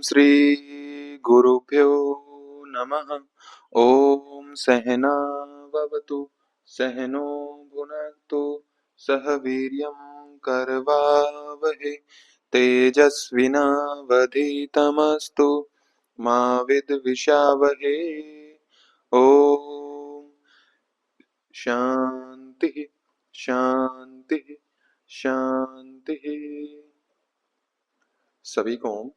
श्री गुरुभ्यो नमः। ओम सहनाववतु सहनो भुनक्तु सह वीर्यं करवावहै तेजस्विनावधीतमस्तु मा विद्विषावहै। ओम शांति शांति शांति। सभी को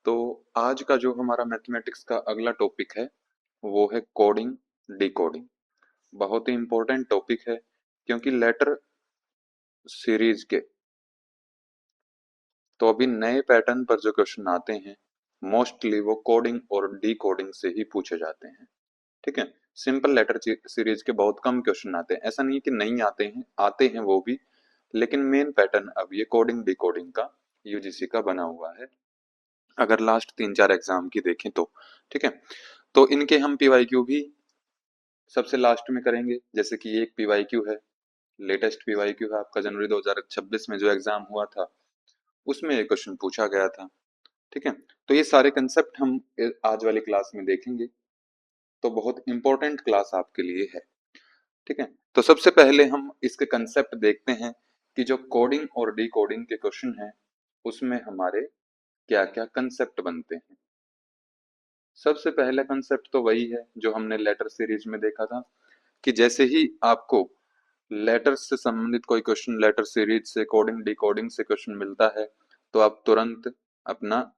तो आज का जो हमारा मैथमेटिक्स का अगला टॉपिक है वो है कोडिंग डिकोडिंग। बहुत ही इंपॉर्टेंट टॉपिक है क्योंकि लेटर सीरीज के तो अभी नए पैटर्न पर जो क्वेश्चन आते हैं मोस्टली वो कोडिंग और डिकोडिंग से ही पूछे जाते हैं। ठीक है, सिंपल लेटर सीरीज के बहुत कम क्वेश्चन आते हैं। ऐसा नहीं कि नहीं आते हैं वो भी, लेकिन मेन पैटर्न अब ये कोडिंग डिकोडिंग का यूजीसी का बना हुआ है अगर लास्ट 3-4 एग्जाम की देखें तो। ठीक है, तो इनके हम पीवाईक्यू भी सबसे लास्ट में करेंगे। जैसे कि एक पीवाईक्यू है, लेटेस्ट पीवाईक्यू है आपका जनवरी 2026 में जो एग्जाम हुआ था उसमें ये क्वेश्चन पूछा गया था। ठीक है, तो ये सारे कंसेप्ट हम आज वाली क्लास में देखेंगे, तो बहुत इंपॉर्टेंट क्लास आपके लिए है। ठीक है, तो सबसे पहले हम इसके कंसेप्ट देखते हैं कि जो कोडिंग और डिकोडिंग के क्वेश्चन हैं उसमें हमारे क्या क्या कंसेप्ट बनते हैं। सबसे पहला कंसेप्ट तो वही है जो हमने लेटर सीरीज में देखा था कि जैसे ही आपको लेटर से संबंधित कोई क्वेश्चन लेटर सीरीज से कोडिंग डिकोडिंग से क्वेश्चन मिलता है तो आप तुरंत अपना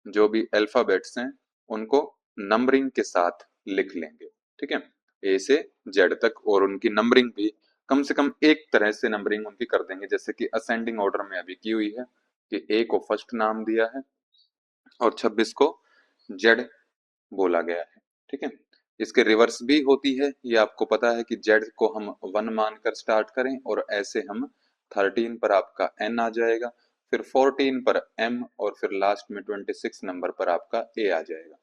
जो भी अल्फाबेट्स हैं उनको नंबरिंग के साथ लिख लेंगे। ठीक है, ए से जेड तक, और उनकी नंबरिंग भी कम से कम एक तरह से नंबरिंग उनकी कर देंगे। जैसे कि असेंडिंग ऑर्डर में अभी की हुई है कि ए को फर्स्ट नाम दिया है और 26 को जेड बोला गया है। ठीक है, इसके रिवर्स भी होती है, ये आपको पता है कि जेड को हम 1 मानकर स्टार्ट करें और ऐसे हम 13 पर आपका एन आ जाएगा, फिर 14 पर एम और फिर लास्ट में 26 नंबर पर आपका ए आ जाएगा।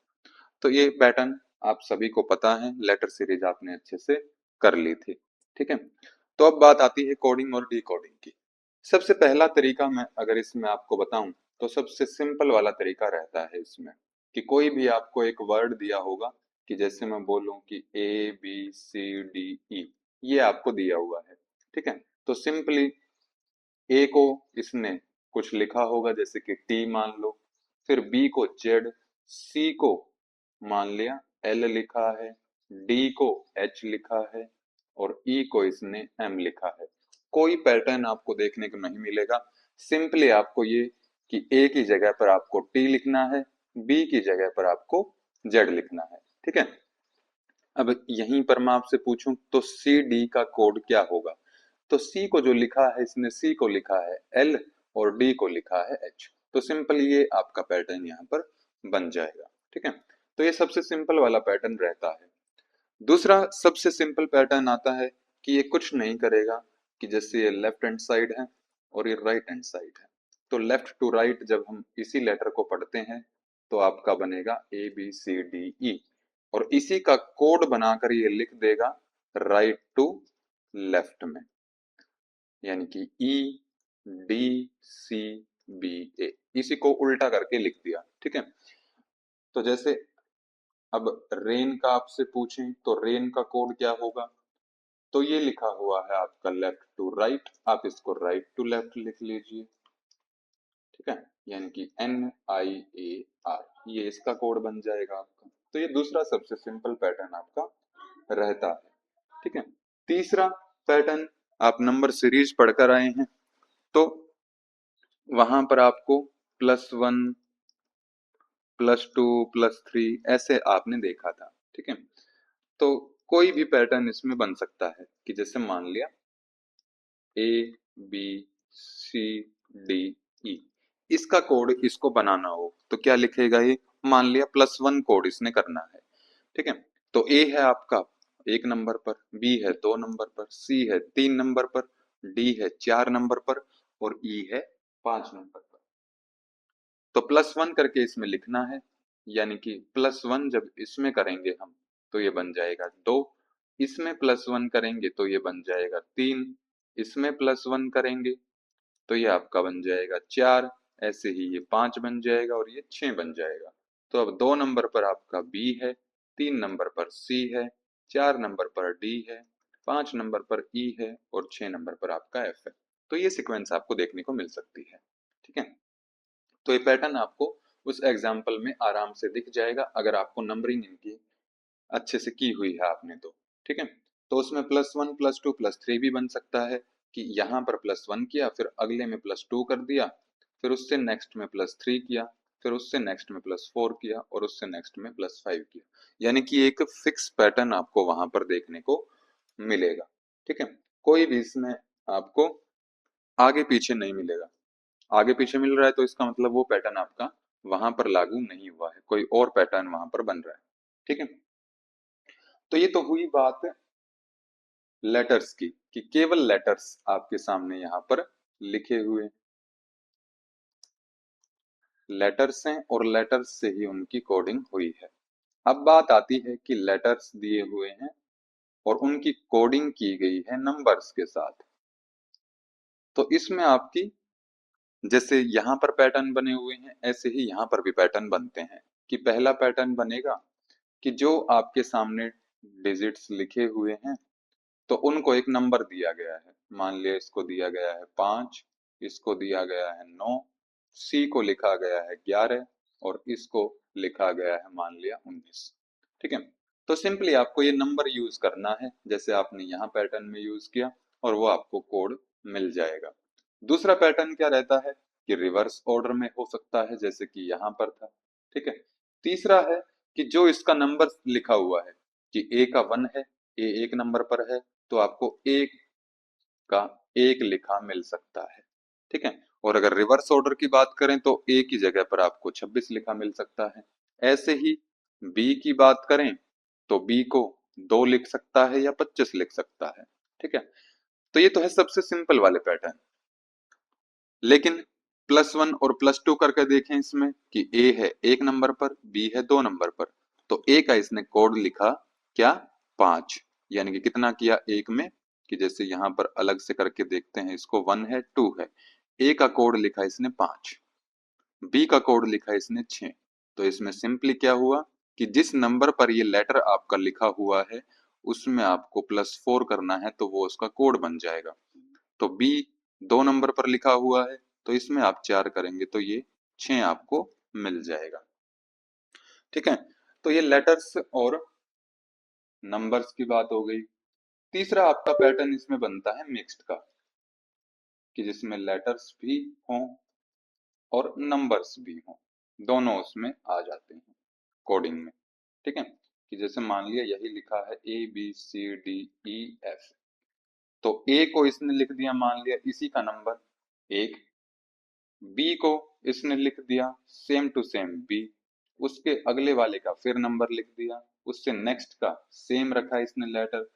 तो ये पैटर्न आप सभी को पता है, लेटर सीरीज आपने अच्छे से कर ली थी। ठीक है, तो अब बात आती है कोडिंग और डिकोडिंग की। सबसे पहला तरीका मैं अगर इसमें आपको बताऊं तो सबसे सिंपल वाला तरीका रहता है इसमें कि कोई भी आपको एक वर्ड दिया होगा कि जैसे मैं बोलूं कि ABCDE, ये आपको दिया हुआ है। ठीक है, तो सिंपली ए को इसने कुछ लिखा होगा जैसे कि टी मान लो, फिर बी को जेड, सी को मान लिया एल लिखा है, डी को एच लिखा है और ई को इसने एम लिखा है। कोई पैटर्न आपको देखने को नहीं मिलेगा। सिंपली आपको ये कि ए की जगह पर आपको टी लिखना है, बी की जगह पर आपको जेड लिखना है। ठीक है, अब यहीं पर मैं आपसे पूछूं तो सी डी का कोड क्या होगा? तो सी को जो लिखा है इसने सी को लिखा है एल और डी को लिखा है एच। तो सिंपल ये आपका पैटर्न यहाँ पर बन जाएगा। ठीक है, तो ये सबसे सिंपल वाला पैटर्न रहता है। दूसरा सबसे सिंपल पैटर्न आता है कि ये कुछ नहीं करेगा कि जैसे ये लेफ्ट हैंड साइड है और ये राइट हैंड साइड है, तो लेफ्ट टू राइट जब हम इसी लेटर को पढ़ते हैं तो आपका बनेगा ABCDE, और इसी का कोड बनाकर ये लिख देगा राइट टू लेफ्ट में, यानी कि EDCBA, इसी को उल्टा करके लिख दिया। ठीक है, तो जैसे अब रेन का आपसे पूछें तो रेन का कोड क्या होगा? तो ये लिखा हुआ है आपका लेफ्ट टू राइट, आप इसको राइट टू लेफ्ट लिख लीजिए। ठीक है, यानी कि NIAR, ये इसका कोड बन जाएगा आपका। तो ये दूसरा सबसे सिंपल पैटर्न आपका रहता है। ठीक है, तीसरा पैटर्न आप नंबर सीरीज पढ़कर आए हैं तो वहां पर आपको +1 +2 +3 ऐसे आपने देखा था। ठीक है, तो कोई भी पैटर्न इसमें बन सकता है कि जैसे मान लिया ABCDE, इसका कोड इसको बनाना हो तो क्या लिखेगा ये? मान लिया +1 कोड इसने करना है। ठीक है, तो ए है आपका 1 नंबर पर, बी है 2 नंबर पर, सी है 3 नंबर पर, डी है 4 नंबर पर और ई है 5 नंबर पर। तो +1 करके इसमें लिखना है, यानी कि +1 जब इसमें करेंगे हम तो ये बन जाएगा 2, इसमें +1 करेंगे तो ये बन जाएगा 3, इसमें +1 करेंगे तो ये आपका बन जाएगा 4, ऐसे ही ये 5 बन जाएगा और ये 6 बन जाएगा। तो अब 2 नंबर पर आपका बी है, 3 नंबर पर सी है, 4 नंबर पर डी है, 5 नंबर पर ई है और 6 नंबर पर आपका एफ है। तो ये सीक्वेंस आपको देखने को मिल सकती है। ठीक है, तो ये पैटर्न आपको उस एग्जाम्पल में आराम से दिख जाएगा अगर आपको नंबरिंग इनकी अच्छे से की हुई है आपने तो। ठीक है, तो उसमें +1 +2 +3 भी बन सकता है कि यहाँ पर +1 किया, फिर अगले में +2 कर दिया, फिर उससे नेक्स्ट में +3 किया, फिर उससे नेक्स्ट में +4 किया और उससे नेक्स्ट में +5 किया। यानी कि एक फिक्स पैटर्न आपको वहां पर देखने को मिलेगा। ठीक है, कोई भी इसमें आपको आगे पीछे नहीं मिलेगा। आगे पीछे मिल रहा है तो इसका मतलब वो पैटर्न आपका वहां पर लागू नहीं हुआ है, कोई और पैटर्न वहां पर बन रहा है। ठीक है, तो ये तो हुई बात लेटर्स की कि केवल लेटर्स आपके सामने यहाँ पर लिखे हुए लेटर्स हैं और लेटर्स से ही उनकी कोडिंग हुई है। अब बात आती है कि लेटर्स दिए हुए हैं और उनकी कोडिंग की गई है नंबर्स के साथ। तो इसमें आपकी जैसे यहाँ पर पैटर्न बने हुए हैं ऐसे ही यहाँ पर भी पैटर्न बनते हैं कि पहला पैटर्न बनेगा कि जो आपके सामने डिजिट्स लिखे हुए हैं तो उनको एक नंबर दिया गया है। मान लिया इसको दिया गया है 5, इसको दिया गया है 9, सी को लिखा गया है 11 और इसको लिखा गया है मान लिया 19। ठीक है, तो सिंपली आपको ये नंबर यूज करना है जैसे आपने यहाँ पैटर्न में यूज किया और वो आपको कोड मिल जाएगा। दूसरा पैटर्न क्या रहता है कि रिवर्स ऑर्डर में हो सकता है जैसे कि यहाँ पर था। ठीक है, तीसरा है कि जो इसका नंबर लिखा हुआ है कि ए का 1 है, ए एक नंबर पर है तो आपको एक का एक लिखा मिल सकता है। ठीक है, और अगर रिवर्स ऑर्डर की बात करें तो ए की जगह पर आपको 26 लिखा मिल सकता है। ऐसे ही बी की बात करें तो बी को 2 लिख सकता है या 25 लिख सकता है। ठीक है, तो ये तो है सबसे सिंपल वाले पैटर्न। लेकिन +1 और +2 करके देखें इसमें कि ए है एक नंबर पर, बी है 2 नंबर पर, तो ए का इसने कोड लिखा क्या 5, यानी कि कितना किया एक में कि जैसे यहाँ पर अलग से करके देखते हैं इसको 1 है 2 है, ए का कोड लिखा इसने 5, बी का कोड लिखा इसने 6। तो इसमें सिंपली क्या हुआ कि जिस नंबर पर ये लेटर आपका लिखा हुआ है उसमें आपको +4 करना है तो वो उसका कोड बन जाएगा। तो बी 2 नंबर पर लिखा हुआ है तो इसमें आप 4 करेंगे तो ये 6 आपको मिल जाएगा। ठीक है, तो ये लेटर्स और नंबर्स की बात हो गई। तीसरा आपका पैटर्न इसमें बनता है मिक्स्ड का कि जिसमें लेटर्स भी हों और नंबर्स भी हों, दोनों उसमें आ जाते हैं कोडिंग में। ठीक है, कि जैसे मान लिया यही लिखा है ABCDEF, तो ए को इसने लिख दिया मान लिया इसी का नंबर 1, बी को इसने लिख दिया सेम टू सेम बी, उसके अगले वाले का फिर नंबर लिख दिया, उससे नेक्स्ट का सेम रखा इसने लेटर,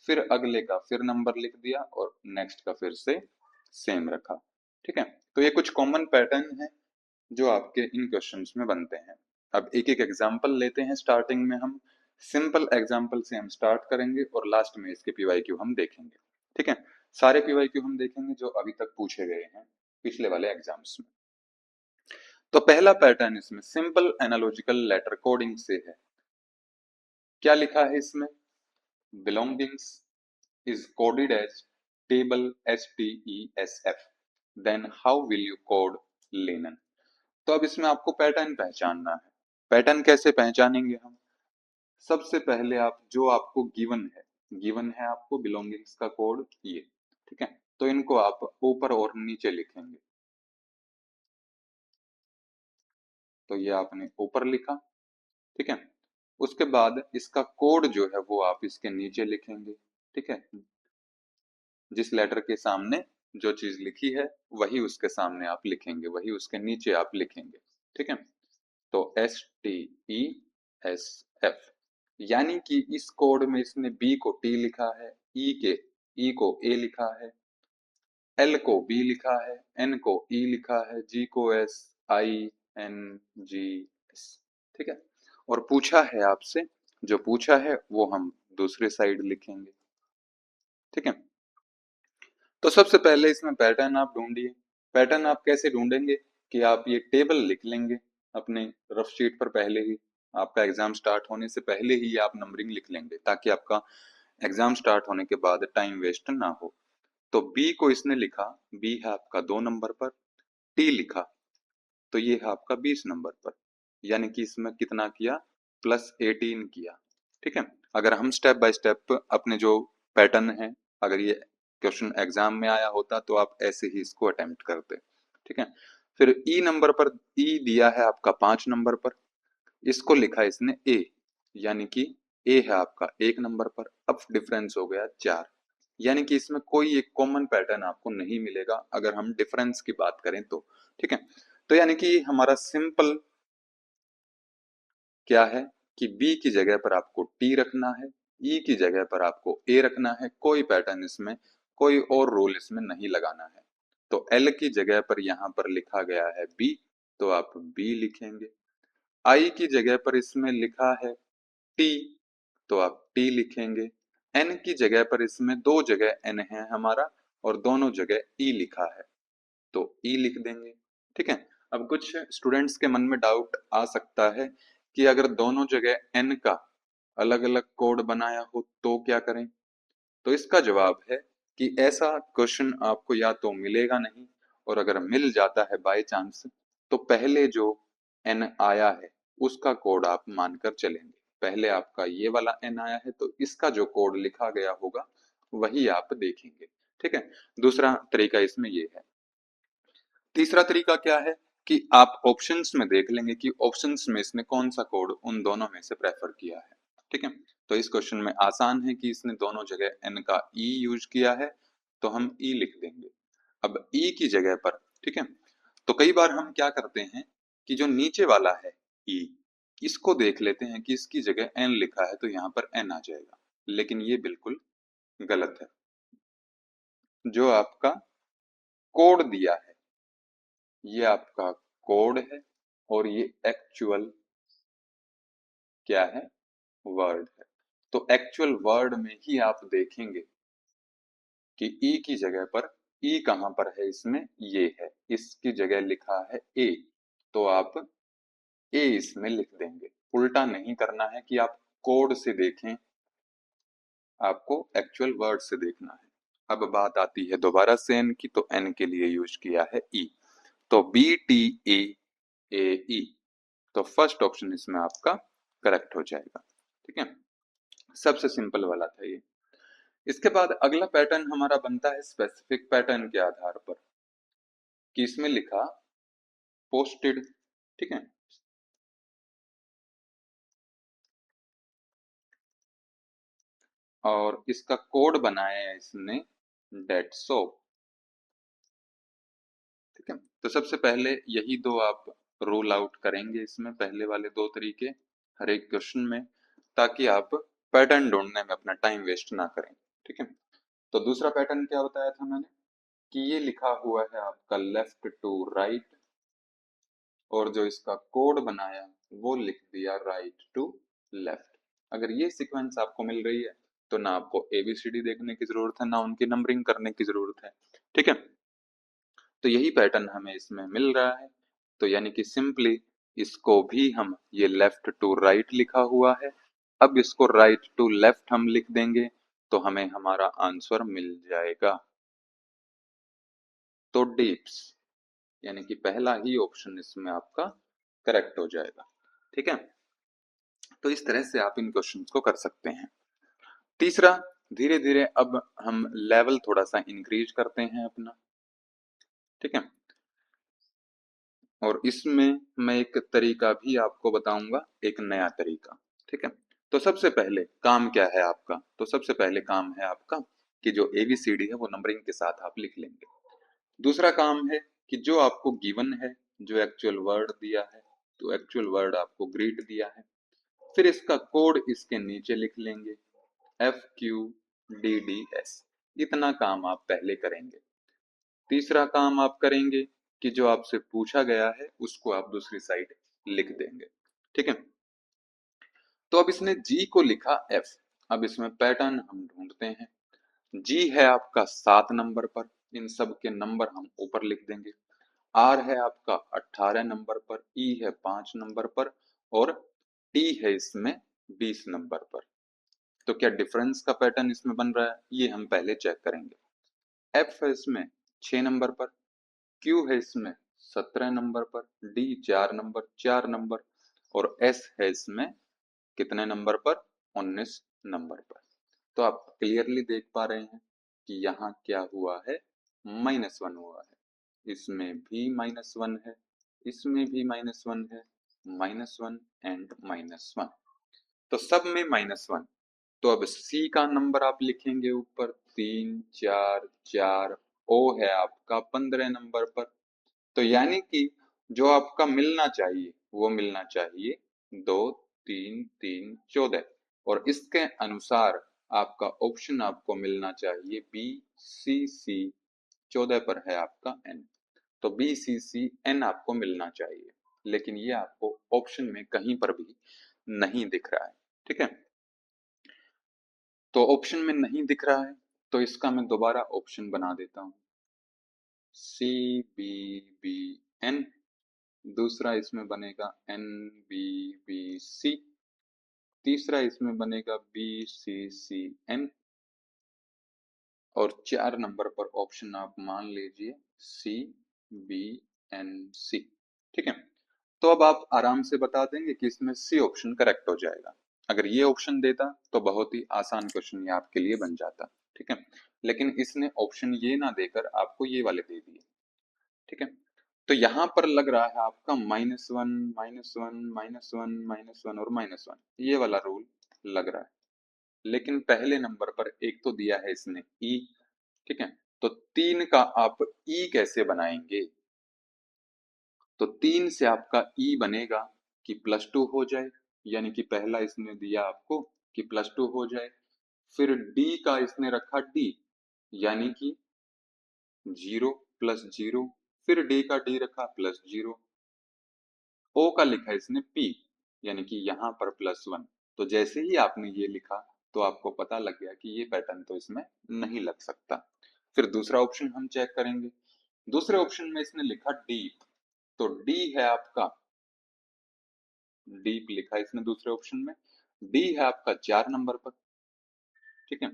फिर अगले का फिर नंबर लिख दिया और नेक्स्ट का फिर से सेम रखा। ठीक है, तो ये कुछ कॉमन पैटर्न है जो आपके इन क्वेश्चंस में बनते हैं। अब एक एक एग्जांपल लेते हैं। स्टार्टिंग में हम सिंपल एग्जांपल से हम स्टार्ट करेंगे और लास्ट में इसके पीवाईक्यू हम देखेंगे। ठीक है, सारे पीवाईक्यू हम देखेंगे जो अभी तक पूछे गए हैं पिछले वाले एग्जाम्स में। तो पहला पैटर्न इसमें सिंपल एनालॉजिकल लेटर कोडिंग से है। क्या लिखा है इसमें, belongings is coded as table STESF, then how will you code linen. तो अब इसमें आपको पैटर्न पहचानना है। पैटर्न कैसे पहचानेंगे हम, सबसे पहले आप जो आपको गिवन है आपको बिलोंगिंग्स का कोड ये। ठीक है, तो इनको आप ऊपर और नीचे लिखेंगे। तो ये आपने ऊपर लिखा। ठीक है, उसके बाद इसका कोड जो है वो आप इसके नीचे लिखेंगे। ठीक है, जिस लेटर के सामने जो चीज लिखी है वही उसके सामने आप लिखेंगे, वही उसके नीचे आप लिखेंगे। ठीक है, तो STESF, यानी कि इस कोड में इसने बी को टी लिखा है, ई को ए लिखा है, एल को बी लिखा है, एन को ई लिखा है, जी को एस, INGS। ठीक है, और पूछा है आपसे, जो पूछा है वो हम दूसरे साइड लिखेंगे। ठीक है, तो सबसे पहले इसमें पैटर्न आप ढूंढिए। पैटर्न आप कैसे ढूंढेंगे कि आप ये टेबल लिख लेंगे अपने रफ शीट पर पहले ही, आपका एग्जाम स्टार्ट होने से पहले ही आप नंबरिंग लिख लेंगे ताकि आपका एग्जाम स्टार्ट होने के बाद टाइम वेस्ट ना हो। तो बी को इसने लिखा, बी है आपका 2 नंबर पर, टी लिखा तो ये है आपका 20 नंबर पर, यानी कि इसमें कितना किया, +18 किया। ठीक है, अगर हम स्टेप बाय स्टेप अपने जो पैटर्न है, अगर ये क्वेश्चन एग्जाम में आया होता तो आप ऐसे ही इसको अटेम्प्ट करते। ठीक है, फिर ई नंबर पर, ई दिया है आपका 5 नंबर पर, इसको लिखा इसने ए, यानी कि ए है आपका 1 नंबर पर, अब डिफरेंस हो गया 4, यानी कि इसमें कोई एक कॉमन पैटर्न आपको नहीं मिलेगा अगर हम डिफरेंस की बात करें तो। ठीक है, तो यानी कि हमारा सिंपल क्या है कि बी की जगह पर आपको टी रखना है, ई की जगह पर आपको ए रखना है, कोई पैटर्न इसमें, कोई और रूल इसमें नहीं लगाना है। तो एल की जगह पर यहाँ पर लिखा गया है बी, तो आप बी लिखेंगे। आई की जगह पर इसमें लिखा है टी, तो आप टी लिखेंगे। एन की जगह पर इसमें दो जगह एन है हमारा और दोनों जगह ई लिखा है, तो ई लिख देंगे। ठीक है, अब कुछ स्टूडेंट्स के मन में डाउट आ सकता है कि अगर दोनों जगह एन का अलग अलग कोड बनाया हो तो क्या करें। तो इसका जवाब है कि ऐसा क्वेश्चन आपको या तो मिलेगा नहीं, और अगर मिल जाता है बाय चांस तो पहले जो एन आया है उसका कोड आप मानकर चलेंगे। पहले आपका ये वाला एन आया है तो इसका जो कोड लिखा गया होगा वही आप देखेंगे। ठीक है, दूसरा तरीका इसमें ये है। तीसरा तरीका क्या है कि आप ऑप्शंस में देख लेंगे कि ऑप्शंस में इसने कौन सा कोड उन दोनों में से प्रेफर किया है। ठीक है, तो इस क्वेश्चन में आसान है कि इसने दोनों जगह एन का ई यूज किया है, तो हम ई लिख देंगे। अब ई की जगह पर, ठीक है, तो कई बार हम क्या करते हैं कि जो नीचे वाला है ई, इसको देख लेते हैं कि इसकी जगह एन लिखा है तो यहाँ पर एन आ जाएगा, लेकिन ये बिल्कुल गलत है। जो आपका कोड दिया है ये आपका कोड है और ये एक्चुअल क्या है, वर्ड है। तो एक्चुअल वर्ड में ही आप देखेंगे कि ई की जगह पर, ई कहां पर है इसमें, ये है, इसकी जगह लिखा है ए, तो आप ए इसमें लिख देंगे। उल्टा नहीं करना है कि आप कोड से देखें, आपको एक्चुअल वर्ड से देखना है। अब बात आती है दोबारा से एन की, तो एन के लिए यूज किया है ई, तो BTAAE, तो फर्स्ट ऑप्शन इसमें आपका करेक्ट हो जाएगा। ठीक है, सबसे सिंपल वाला था ये। इसके बाद अगला पैटर्न हमारा बनता है स्पेसिफिक पैटर्न के आधार पर, कि इसमें लिखा पोस्टेड। ठीक है, और इसका कोड बनाया है इसने डेट सोप। ठीक है, तो सबसे पहले यही दो आप रूल आउट करेंगे इसमें, पहले वाले दो तरीके हर एक क्वेश्चन में, ताकि आप पैटर्न ढूंढने में अपना टाइम वेस्ट ना करें। ठीक है, तो दूसरा पैटर्न क्या बताया था मैंने कि ये लिखा हुआ है आपका लेफ्ट टू राइट, और जो इसका कोड बनाया वो लिख दिया राइट टू लेफ्ट। अगर ये सीक्वेंस आपको मिल रही है तो ना आपको एबीसीडी देखने की जरूरत है ना उनकी नंबरिंग करने की जरूरत है। ठीक है, तो यही पैटर्न हमें इसमें मिल रहा है, तो यानी कि सिंपली इसको भी हम, ये लेफ्ट टू राइट लिखा हुआ है, अब इसको राइट टू लेफ्ट हम लिख देंगे तो हमें हमारा आंसर मिल जाएगा। तो डिप्स, यानी कि पहला ही ऑप्शन इसमें आपका करेक्ट हो जाएगा। ठीक है, तो इस तरह से आप इन क्वेश्चन को कर सकते हैं। तीसरा, धीरे धीरे अब हम लेवल थोड़ा सा इंक्रीज करते हैं अपना। ठीक है, और इसमें मैं एक तरीका भी आपको बताऊंगा, एक नया तरीका। ठीक है, तो सबसे पहले काम क्या है आपका, तो सबसे पहले काम है आपका कि जो एबीसीडी है वो नंबरिंग के साथ आप लिख लेंगे। दूसरा काम है कि जो आपको गिवन है, जो एक्चुअल वर्ड दिया है, तो एक्चुअल वर्ड आपको ग्रीट दिया है, फिर इसका कोड इसके नीचे लिख लेंगे, FQDDS। इतना काम आप पहले करेंगे। तीसरा काम आप करेंगे कि जो आपसे पूछा गया है उसको आप दूसरी साइड लिख देंगे। ठीक है, तो अब इसने जी को लिखा F, अब इसमें पैटर्न हम ढूंढते हैं। जी है आपका 7 नंबर पर, इन सब के नंबर हम ऊपर लिख देंगे। आर है आपका 18 नंबर पर, ई है 5 नंबर पर और टी है इसमें 20 नंबर पर। तो क्या डिफरेंस का पैटर्न इसमें बन रहा है, ये हम पहले चेक करेंगे। एफ है इसमें 6 नंबर पर, क्यू है इसमें 17 नंबर पर, डी 4 नंबर और एस है इसमें कितने नंबर पर, 19 नंबर पर। तो आप क्लियरली देख पा रहे हैं कि यहाँ क्या हुआ है, -1 हुआ है। इसमें भी -1 है, इसमें भी -1 है, -1 एंड -1। तो सब में -1। तो अब सी का नंबर आप लिखेंगे ऊपर 3 4 4, ओ है आपका 15 नंबर पर। तो यानी कि जो आपका मिलना चाहिए वो मिलना चाहिए 2 3 3 14 और इसके अनुसार आपका ऑप्शन आपको मिलना चाहिए बी सी सी। 14 पर है आपका एन, तो बी सी सी एन आपको मिलना चाहिए, लेकिन ये आपको ऑप्शन में कहीं पर भी नहीं दिख रहा है। ठीक है, तो ऑप्शन में नहीं दिख रहा है तो इसका मैं दोबारा ऑप्शन बना देता हूँ, सी बी बी एन। दूसरा इसमें बनेगा एन बी बी सी। तीसरा इसमें बनेगा बी सी सी एन और 4 नंबर पर ऑप्शन आप मान लीजिए सी बी एन सी। ठीक है, तो अब आप आराम से बता देंगे कि इसमें सी ऑप्शन करेक्ट हो जाएगा। अगर ये ऑप्शन देता तो बहुत ही आसान क्वेश्चन ये आपके लिए बन जाता। ठीक है, लेकिन इसने ऑप्शन ये ना देकर आपको ये वाले दे दिए। ठीक है, तो यहाँ पर लग रहा है आपका -1 -1 -1 -1 और -1, ये वाला रूल लग रहा है। लेकिन पहले नंबर पर एक तो दिया है इसने ई। ठीक है, तो 3 का आप ई कैसे बनाएंगे, तो 3 से आपका ई बनेगा कि +2 हो जाए, यानी कि पहला इसने दिया आपको कि +2 हो जाए। फिर डी का इसने रखा डी, यानी कि 0 + 0, फिर डी का डी रखा +0। ओ का लिखा इसने पी, यानी कि यहाँ पर +1। तो जैसे ही आपने ये लिखा तो आपको पता लग गया कि ये पैटर्न तो इसमें नहीं लग सकता। फिर दूसरा ऑप्शन हम चेक करेंगे। दूसरे ऑप्शन में इसने लिखा डीप, तो डी है आपका, डीप लिखा इसने दूसरे ऑप्शन में, डी है आपका 4 नंबर पर। ठीक है,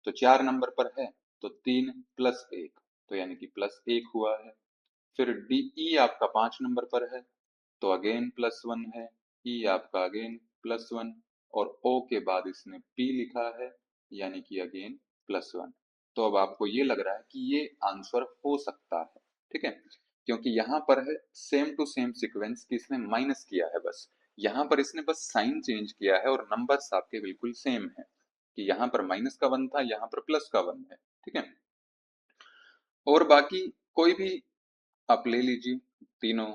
तो 4 नंबर पर है तो 3 + 1, तो यानी कि +1 हुआ है। फिर डी ई आपका 5 नंबर पर है तो अगेन +1 है, ई आपका अगेन +1 और ओ के बाद इसने पी लिखा है, यानी कि अगेन +1। तो अब आपको ये लग रहा है कि ये आंसर हो सकता है। ठीक है, क्योंकि यहाँ पर है सेम टू सेम सीक्वेंस कि इसने माइनस किया है, बस यहाँ पर इसने बस साइन चेंज किया है और नंबर्स आपके बिल्कुल सेम है कि यहाँ पर -1 था, यहाँ पर +1 है। ठीक है, और बाकी कोई भी आप ले लीजिए, तीनों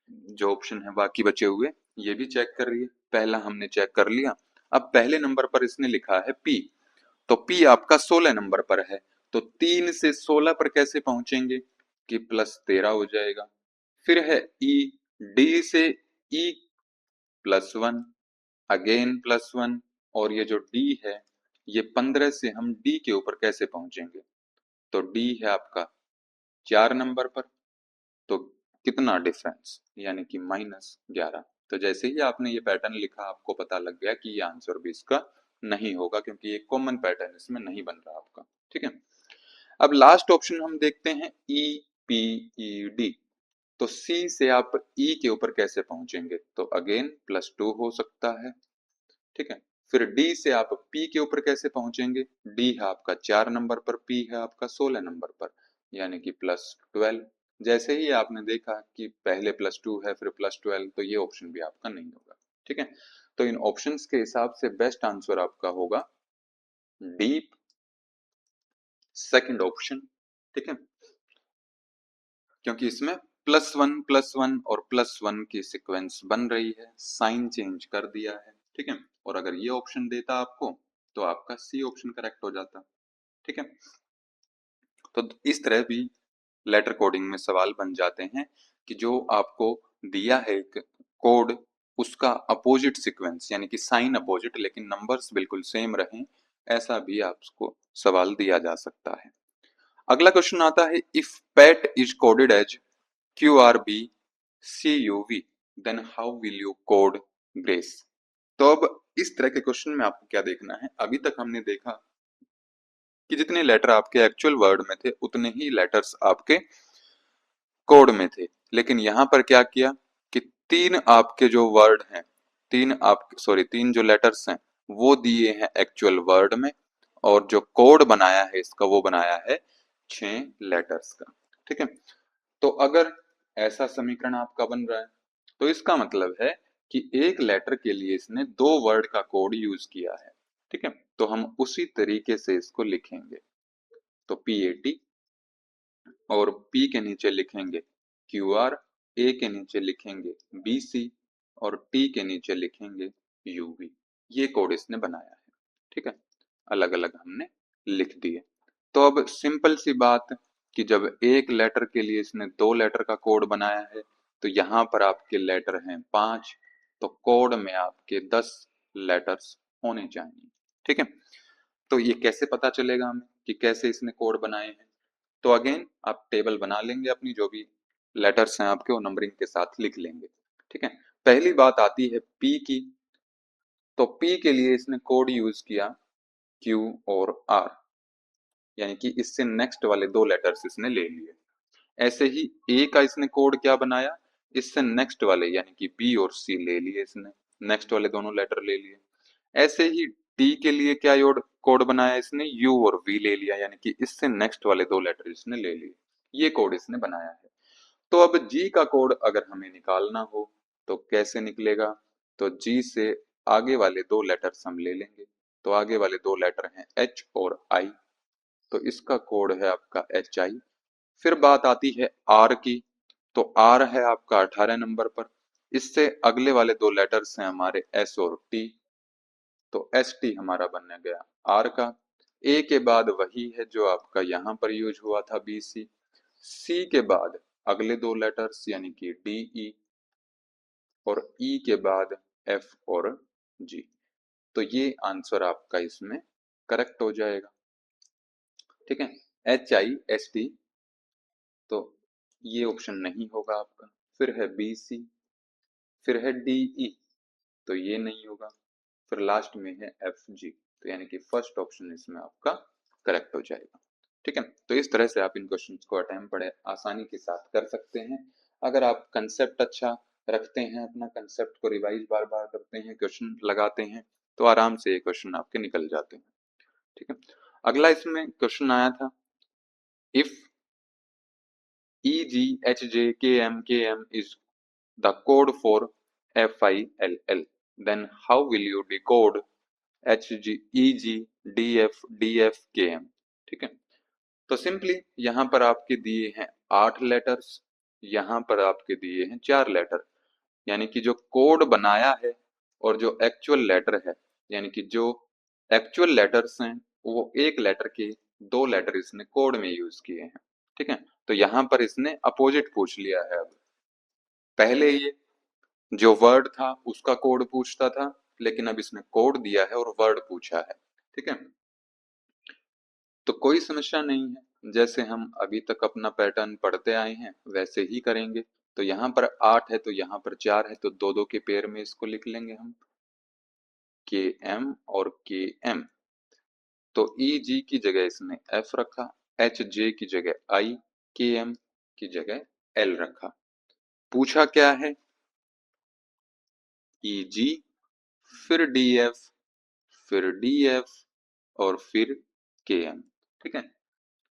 जो ऑप्शन है बाकी बचे हुए ये भी चेक कर रही है। पहला हमने चेक कर लिया। अब पहले नंबर पर इसने लिखा है पी, तो पी आपका 16 नंबर पर है, तो 3 से 16 पर कैसे पहुंचेंगे कि +13 हो जाएगा। फिर है ई, डी से ई +1, अगेन +1 और ये जो डी है ये 15 से हम डी के ऊपर कैसे पहुंचेंगे, तो डी है आपका 4 नंबर पर, तो कितना डिफरेंस, यानी कि -11। तो जैसे ही आपने ये पैटर्न लिखा आपको पता लग गया कि ये आंसर भी इसका नहीं होगा, क्योंकि ये कॉमन पैटर्न इसमें नहीं बन रहा आपका। ठीक है, अब लास्ट ऑप्शन हम देखते हैं ई पी ई डी। तो सी से आप ई के ऊपर कैसे पहुंचेंगे, तो अगेन +2 हो सकता है। ठीक है, फिर डी से आप पी के ऊपर कैसे पहुंचेंगे, डी है आपका 4 नंबर पर, पी है आपका 16 नंबर पर, यानी कि +12। जैसे ही आपने देखा कि पहले +2 है फिर +12, तो ये ऑप्शन भी आपका नहीं होगा। ठीक है, तो इन ऑप्शंस के हिसाब से बेस्ट आंसर आपका होगा डीप, सेकंड ऑप्शन। ठीक है, क्योंकि इसमें +1 और +1 की सीक्वेंस बन रही है, साइन चेंज कर दिया है। ठीक है, और अगर ये ऑप्शन देता आपको तो आपका सी ऑप्शन करेक्ट हो जाता। ठीक है, तो इस तरह भी लेटर कोडिंग में सवाल बन जाते हैं कि जो आपको दिया है एक कोड, उसका अपोजिट सीक्वेंस यानी कि साइन अपोजिट लेकिन नंबर्स बिल्कुल सेम रहें, ऐसा भी आपको सवाल दिया जा सकता है। अगला क्वेश्चन आता है, if pet is coded as QRB CUV, then how will you code grace. तो अब इस तरह के क्वेश्चन में आपको क्या देखना है, अभी तक हमने देखा कि जितने लेटर आपके एक्चुअल वर्ड में थे उतने ही लेटर्स आपके कोड में थे, लेकिन यहाँ पर क्या किया कि तीन आपके जो वर्ड हैं, तीन जो लेटर्स हैं वो दिए हैं एक्चुअल वर्ड में, और जो कोड बनाया है इसका वो बनाया है 6 लेटर्स का। ठीक है, तो अगर ऐसा समीकरण आपका बन रहा है तो इसका मतलब है कि एक लेटर के लिए इसने 2 वर्ड का कोड यूज किया है। ठीक है, तो हम उसी तरीके से इसको लिखेंगे। तो PAT, और P के नीचे लिखेंगे QR, A के नीचे लिखेंगे BC, और T के नीचे लिखेंगे UV। ये कोड इसने बनाया है। ठीक है, अलग अलग हमने लिख दिए। तो अब सिंपल सी बात कि जब एक लेटर के लिए इसने 2 लेटर का कोड बनाया है तो यहाँ पर आपके लेटर हैं 5, तो कोड में आपके 10 लेटर्स होने चाहिए। ठीक है, तो ये कैसे पता चलेगा हमें कि कैसे इसने कोड बनाए हैं? तो अगेन आप टेबल बना लेंगे, अपनी जो भी लेटर्स हैं आपके वो नंबरिंग के साथ लिख लेंगे। ठीक है, पहली बात आती है पी की। तो पी के लिए इसने कोड यूज किया क्यू और आर, यानी कि इससे नेक्स्ट वाले 2 लेटर्स इसने ले लिए। ऐसे ही ए का इसने कोड क्या बनाया, इससे नेक्स्ट वाले यानी कि बी और सी ले लिए इसने, नेक्स्ट वाले दोनों लेटर ले लिए। ऐसे ही डी के लिए क्या कोड बनाया इसने, यू और वी ले लिया, यानी कि इससे नेक्स्ट वाले 2 लेटर इसने ले लिए। ये कोड इसने बनाया है। तो अब जी का कोड अगर हमें निकालना हो तो कैसे निकलेगा, तो जी से आगे वाले 2 लेटर्स हम ले लेंगे। तो आगे वाले 2 लेटर हैं एच और आई, तो इसका कोड है आपका HI। फिर बात आती है आर की। तो आर है आपका 18 नंबर पर, इससे अगले वाले 2 लेटर्स हैं हमारे एस और टी, तो ST हमारा बनने गया आर का। ए के बाद वही है जो आपका यहाँ पर यूज हुआ था BC। सी के बाद अगले 2 लेटर्स यानी कि DE, और ई के बाद F और G। तो ये आंसर आपका इसमें करेक्ट हो जाएगा। ठीक है, HIST, तो ये ऑप्शन नहीं होगा आपका। फिर है BC, फिर है DE, तो ये नहीं होगा। फिर लास्ट में है FG, तो यानी कि फर्स्ट ऑप्शन इसमें आपका करेक्ट हो जाएगा। ठीक है, तो इस तरह से आप इन क्वेश्चंस को अटेम्प्ट बड़े आसानी के साथ कर सकते हैं। अगर आप कंसेप्ट अच्छा रखते हैं, अपना कंसेप्ट को रिवाइज बार बार करते हैं, क्वेश्चन लगाते हैं, तो आराम से ये क्वेश्चन आपके निकल जाते हैं। ठीक है, अगला इसमें क्वेश्चन आया था, if EGHJKMKM is the code for FILL, then how will you decode HGEGDFDFKM? ठीक है, तो सिंपली यहाँ पर आपके दिए हैं 8 लेटर्स, यहाँ पर आपके दिए हैं 4 लेटर, यानी कि जो कोड बनाया है और जो एक्चुअल लेटर है, यानी कि जो एक्चुअल लेटर्स हैं वो एक लेटर के 2 लेटर इसने कोड में यूज किए हैं। ठीक है, तो यहाँ पर इसने अपोजिट पूछ लिया है। अब पहले ये जो वर्ड था उसका कोड पूछता था, लेकिन अब इसने कोड दिया है और वर्ड पूछा है। ठीक है, तो कोई समस्या नहीं है, जैसे हम अभी तक अपना पैटर्न पढ़ते आए हैं वैसे ही करेंगे। तो यहाँ पर 8 है तो यहाँ पर 4 है, तो 2 2 के पेयर में इसको लिख लेंगे हम, KM और KM। तो EG की जगह इसने F रखा, HJ की जगह I, KM की जगह L रखा। पूछा क्या है, EG, फिर DF, फिर DF, और फिर KM। ठीक है,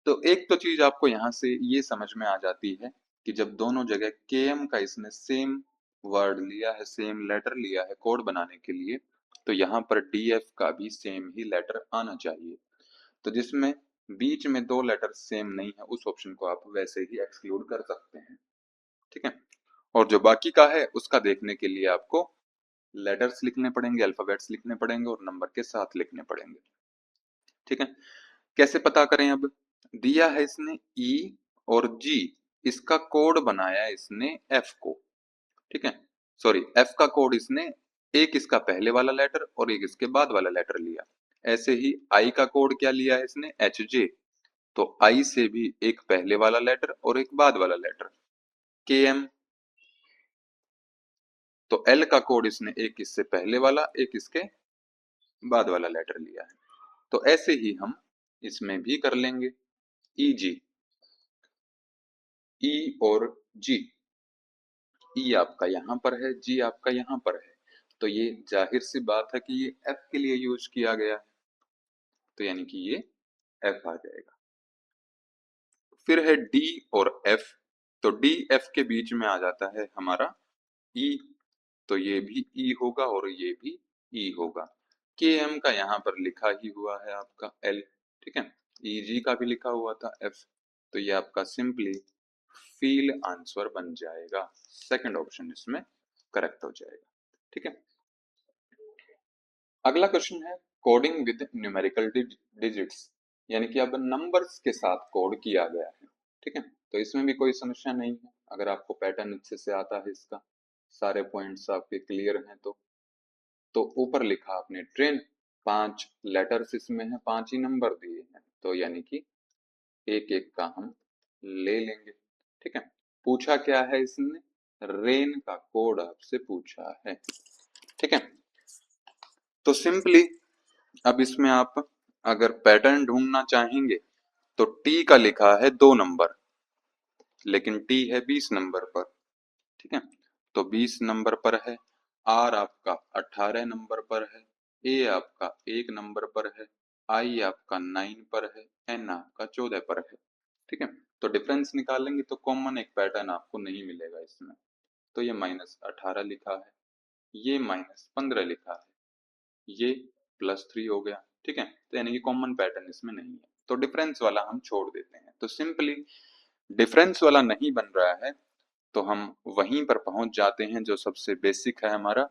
तो एक तो चीज आपको यहाँ से ये समझ में आ जाती है कि जब दोनों जगह KM का इसने सेम वर्ड लिया है, सेम लेटर लिया है कोड बनाने के लिए, तो यहाँ पर DF का भी सेम ही लेटर आना चाहिए। तो जिसमें बीच में 2 लेटर सेम नहीं है उस ऑप्शन को आप वैसे ही एक्सक्लूड कर सकते हैं। ठीक है, और जो बाकी का है उसका देखने के लिए आपको लेटर्स लिखने पड़ेंगे, अल्फाबेट्स लिखने पड़ेंगे और नंबर के साथ लिखने पड़ेंगे। ठीक है, कैसे पता करें, अब दिया है इसने E और G, इसका कोड बनाया इसने F को। ठीक है, सॉरी, F का कोड इसने एक इसका पहले वाला लेटर और एक इसके बाद वाला लेटर लिया। ऐसे ही I का कोड क्या लिया है इसने, HJ, तो I से भी एक पहले वाला लेटर और एक बाद वाला लेटर। KM, तो L का कोड इसने एक इससे पहले वाला एक इसके बाद वाला लेटर लिया है। तो ऐसे ही हम इसमें भी कर लेंगे। EG, E और G, E आपका यहाँ पर है, G आपका यहाँ पर है, तो ये जाहिर सी बात है कि ये F के लिए यूज किया गया है, तो यानी कि ये F आ जाएगा। फिर है D और F, तो D F के बीच में आ जाता है हमारा E, तो ये भी E होगा और ये भी E होगा। KM का यहाँ पर लिखा ही हुआ है आपका L, ठीक है, EG का भी लिखा हुआ था F, तो ये आपका सिंपली फील आंसर बन जाएगा। सेकंड ऑप्शन इसमें करेक्ट हो जाएगा, ठीक है। अगला क्वेश्चन है कोडिंग विद न्यूमेरिकल डिजिट्स, यानी कि अब नंबर्स के साथ कोड किया गया है, ठीक है। तो इसमें भी कोई समस्या नहीं है, अगर आपको पैटर्न अच्छे से आता है, इसका सारे पॉइंट्स आपके क्लियर हैं तो ऊपर लिखा आपने ट्रेन, 5 लेटर्स इसमें है, 5 ही नंबर दिए हैं, तो यानी कि एक एक का हम ले लेंगे, ठीक है। पूछा क्या है इसने, रेन का कोड आपसे पूछा है, ठीक है। तो सिंपली अब इसमें आप अगर पैटर्न ढूंढना चाहेंगे तो टी का लिखा है 2 नंबर, लेकिन टी है 20 नंबर पर, ठीक है, तो 20 नंबर पर है। आर आपका 18 नंबर पर है, ए आपका 1 नंबर पर है, आई आपका 9 पर है, एन आपका 14 पर है, ठीक है। तो डिफरेंस निकालेंगे तो कॉमन एक पैटर्न आपको नहीं मिलेगा इसमें, तो ये -18 लिखा है, ये -15 लिखा है, ये +3 हो गया, ठीक है। तो यानी कि कॉमन पैटर्न इसमें नहीं है, तो डिफरेंस वाला हम छोड़ देते हैं। तो सिंपली डिफरेंस वाला नहीं बन रहा है तो हम वहीं पर पहुंच जाते हैं जो सबसे बेसिक है हमारा,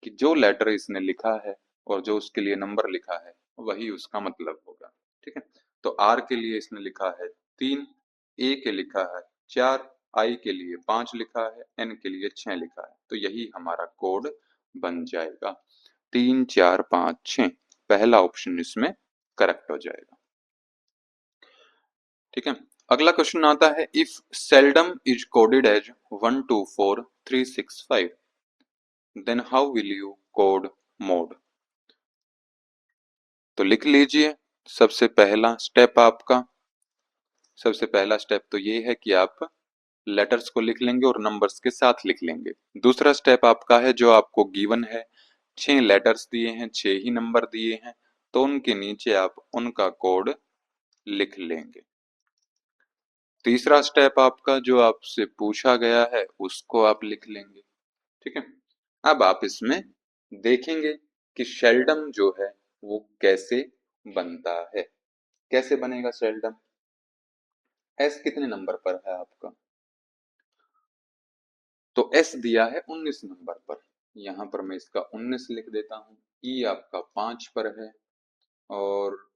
कि जो लेटर इसने लिखा है और जो उसके लिए नंबर लिखा है वही उसका मतलब होगा, ठीक है। तो आर के लिए इसने लिखा है 3, ए के लिखा है 4, आई के लिए 5 लिखा है, एन के लिए 6 लिखा है, तो यही हमारा कोड बन जाएगा 3 4 5 6, पहला ऑप्शन इसमें करेक्ट हो जाएगा, ठीक है। अगला क्वेश्चन आता है if seldom is coded as 124365 then how will you code mode. तो लिख लीजिए, सबसे पहला स्टेप आपका, सबसे पहला स्टेप तो ये है कि आप लेटर्स को लिख लेंगे और नंबर्स के साथ लिख लेंगे। दूसरा स्टेप आपका है जो आपको गिवन है, 6 लेटर्स दिए हैं, 6 ही नंबर दिए हैं, तो उनके नीचे आप उनका कोड लिख लेंगे। तीसरा स्टेप आपका जो आपसे पूछा गया है उसको आप लिख लेंगे, ठीक है। अब आप इसमें देखेंगे कि शेल्डम जो है वो कैसे बनता है, कैसे बनेगा शेल्डम। एस कितने नंबर पर है आपका, तो एस दिया है 19 नंबर पर, यहां पर मैं इसका 19 लिख देता हूं। ई आपका 5 पर है और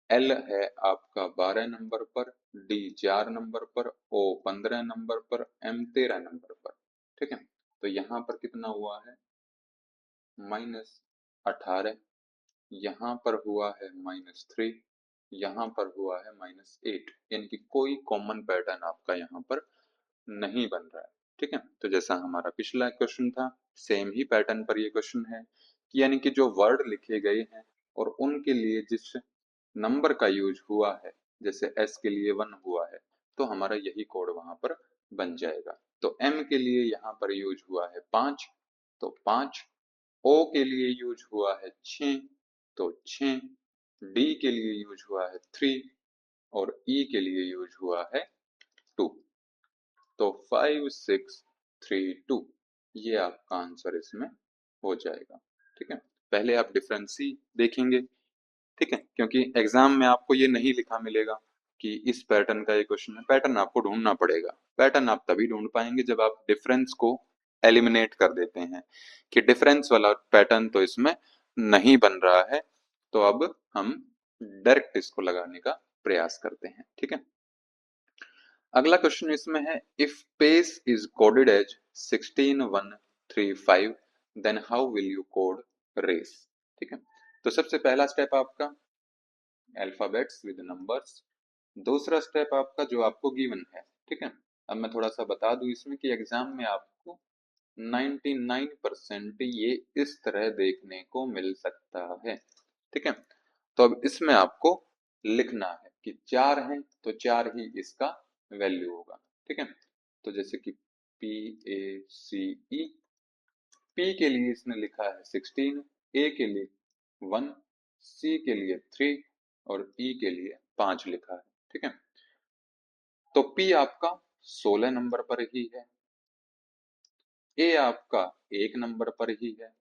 एल है आपका 12 नंबर पर, डी 4 नंबर पर, ओ 15 नंबर पर, एम 13 नंबर पर, ठीक है। तो यहाँ पर कितना हुआ है -18, यहाँ पर हुआ है -3, यहाँ पर हुआ है -8, यानी कि कोई कॉमन पैटर्न आपका यहाँ पर नहीं बन रहा है, ठीक है। तो जैसा हमारा पिछला क्वेश्चन था सेम ही पैटर्न पर ये क्वेश्चन है, कि यानी कि जो वर्ड लिखे गए हैं और उनके लिए जिस नंबर का यूज हुआ है, जैसे एस के लिए 1 हुआ है तो हमारा यही कोड वहां पर बन जाएगा। तो एम के लिए यहाँ पर यूज हुआ है 5, तो 5, ओ के लिए यूज हुआ है 6, तो 6, डी के लिए यूज हुआ है 3 और ई के लिए यूज हुआ है 2, तो 5 6 3 2, ये आपका आंसर इसमें हो जाएगा, ठीक है। पहले आप डिफरेंस ही देखेंगे, ठीक है, क्योंकि एग्जाम में आपको ये नहीं लिखा मिलेगा कि इस पैटर्न का ये क्वेश्चन है, पैटर्न आपको ढूंढना पड़ेगा। पैटर्न आप तभी ढूंढ पाएंगे जब आप डिफरेंस को एलिमिनेट कर देते हैं कि डिफरेंस वाला पैटर्न तो इसमें नहीं बन रहा है, तो अब हम डायरेक्ट इसको लगाने का प्रयास करते हैं, ठीक है। अगला क्वेश्चन इसमें है if pace is coded as 16135 then how will you code race, ठीक है। तो सबसे पहला स्टेप आपका अल्फाबेट्स विद नंबर्स, दूसरा स्टेप आपका जो आपको गिवन है, ठीक है, अब मैं थोड़ा सा बता दूं इसमें कि एग्जाम में आपको 99% ये इस तरह देखने को मिल सकता है। ठीक है, तो अब इसमें आपको लिखना है कि चार है तो चार ही इसका वैल्यू होगा। ठीक है, तो जैसे कि PACE, पी के लिए इसने लिखा है 16, ए के लिए 1, सी के लिए 3 और ई के लिए 5 लिखा है। ठीक है, तो पी आपका 16 नंबर पर ही है, ए आपका 1 नंबर पर ही है,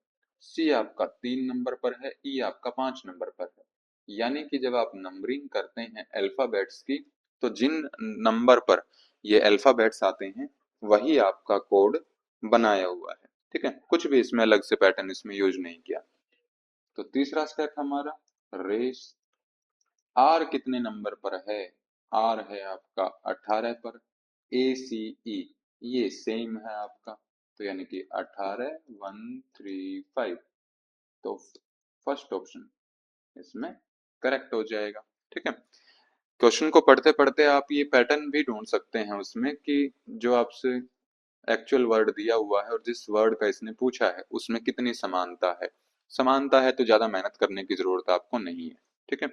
सी आपका 3 नंबर पर है, ई आपका 5 नंबर पर है। यानी कि जब आप नंबरिंग करते हैं अल्फाबेट्स की, तो जिन नंबर पर ये अल्फाबेट्स आते हैं वही आपका कोड बनाया हुआ है। ठीक है, कुछ भी इसमें अलग से पैटर्न इसमें यूज नहीं किया। तो तीसरा स्टेप हमारा रेस, आर कितने नंबर पर है? आर है आपका 18 पर, ए सी ई ये सेम है आपका, तो यानी कि 18 135, तो फर्स्ट ऑप्शन इसमें करेक्ट हो जाएगा। ठीक है, क्वेश्चन को पढ़ते पढ़ते आप ये पैटर्न भी ढूंढ सकते हैं उसमें कि जो आपसे एक्चुअल वर्ड दिया हुआ है और जिस वर्ड का इसने पूछा है उसमें कितनी समानता है। समानता है तो ज्यादा मेहनत करने की जरूरत आपको नहीं है। ठीक है,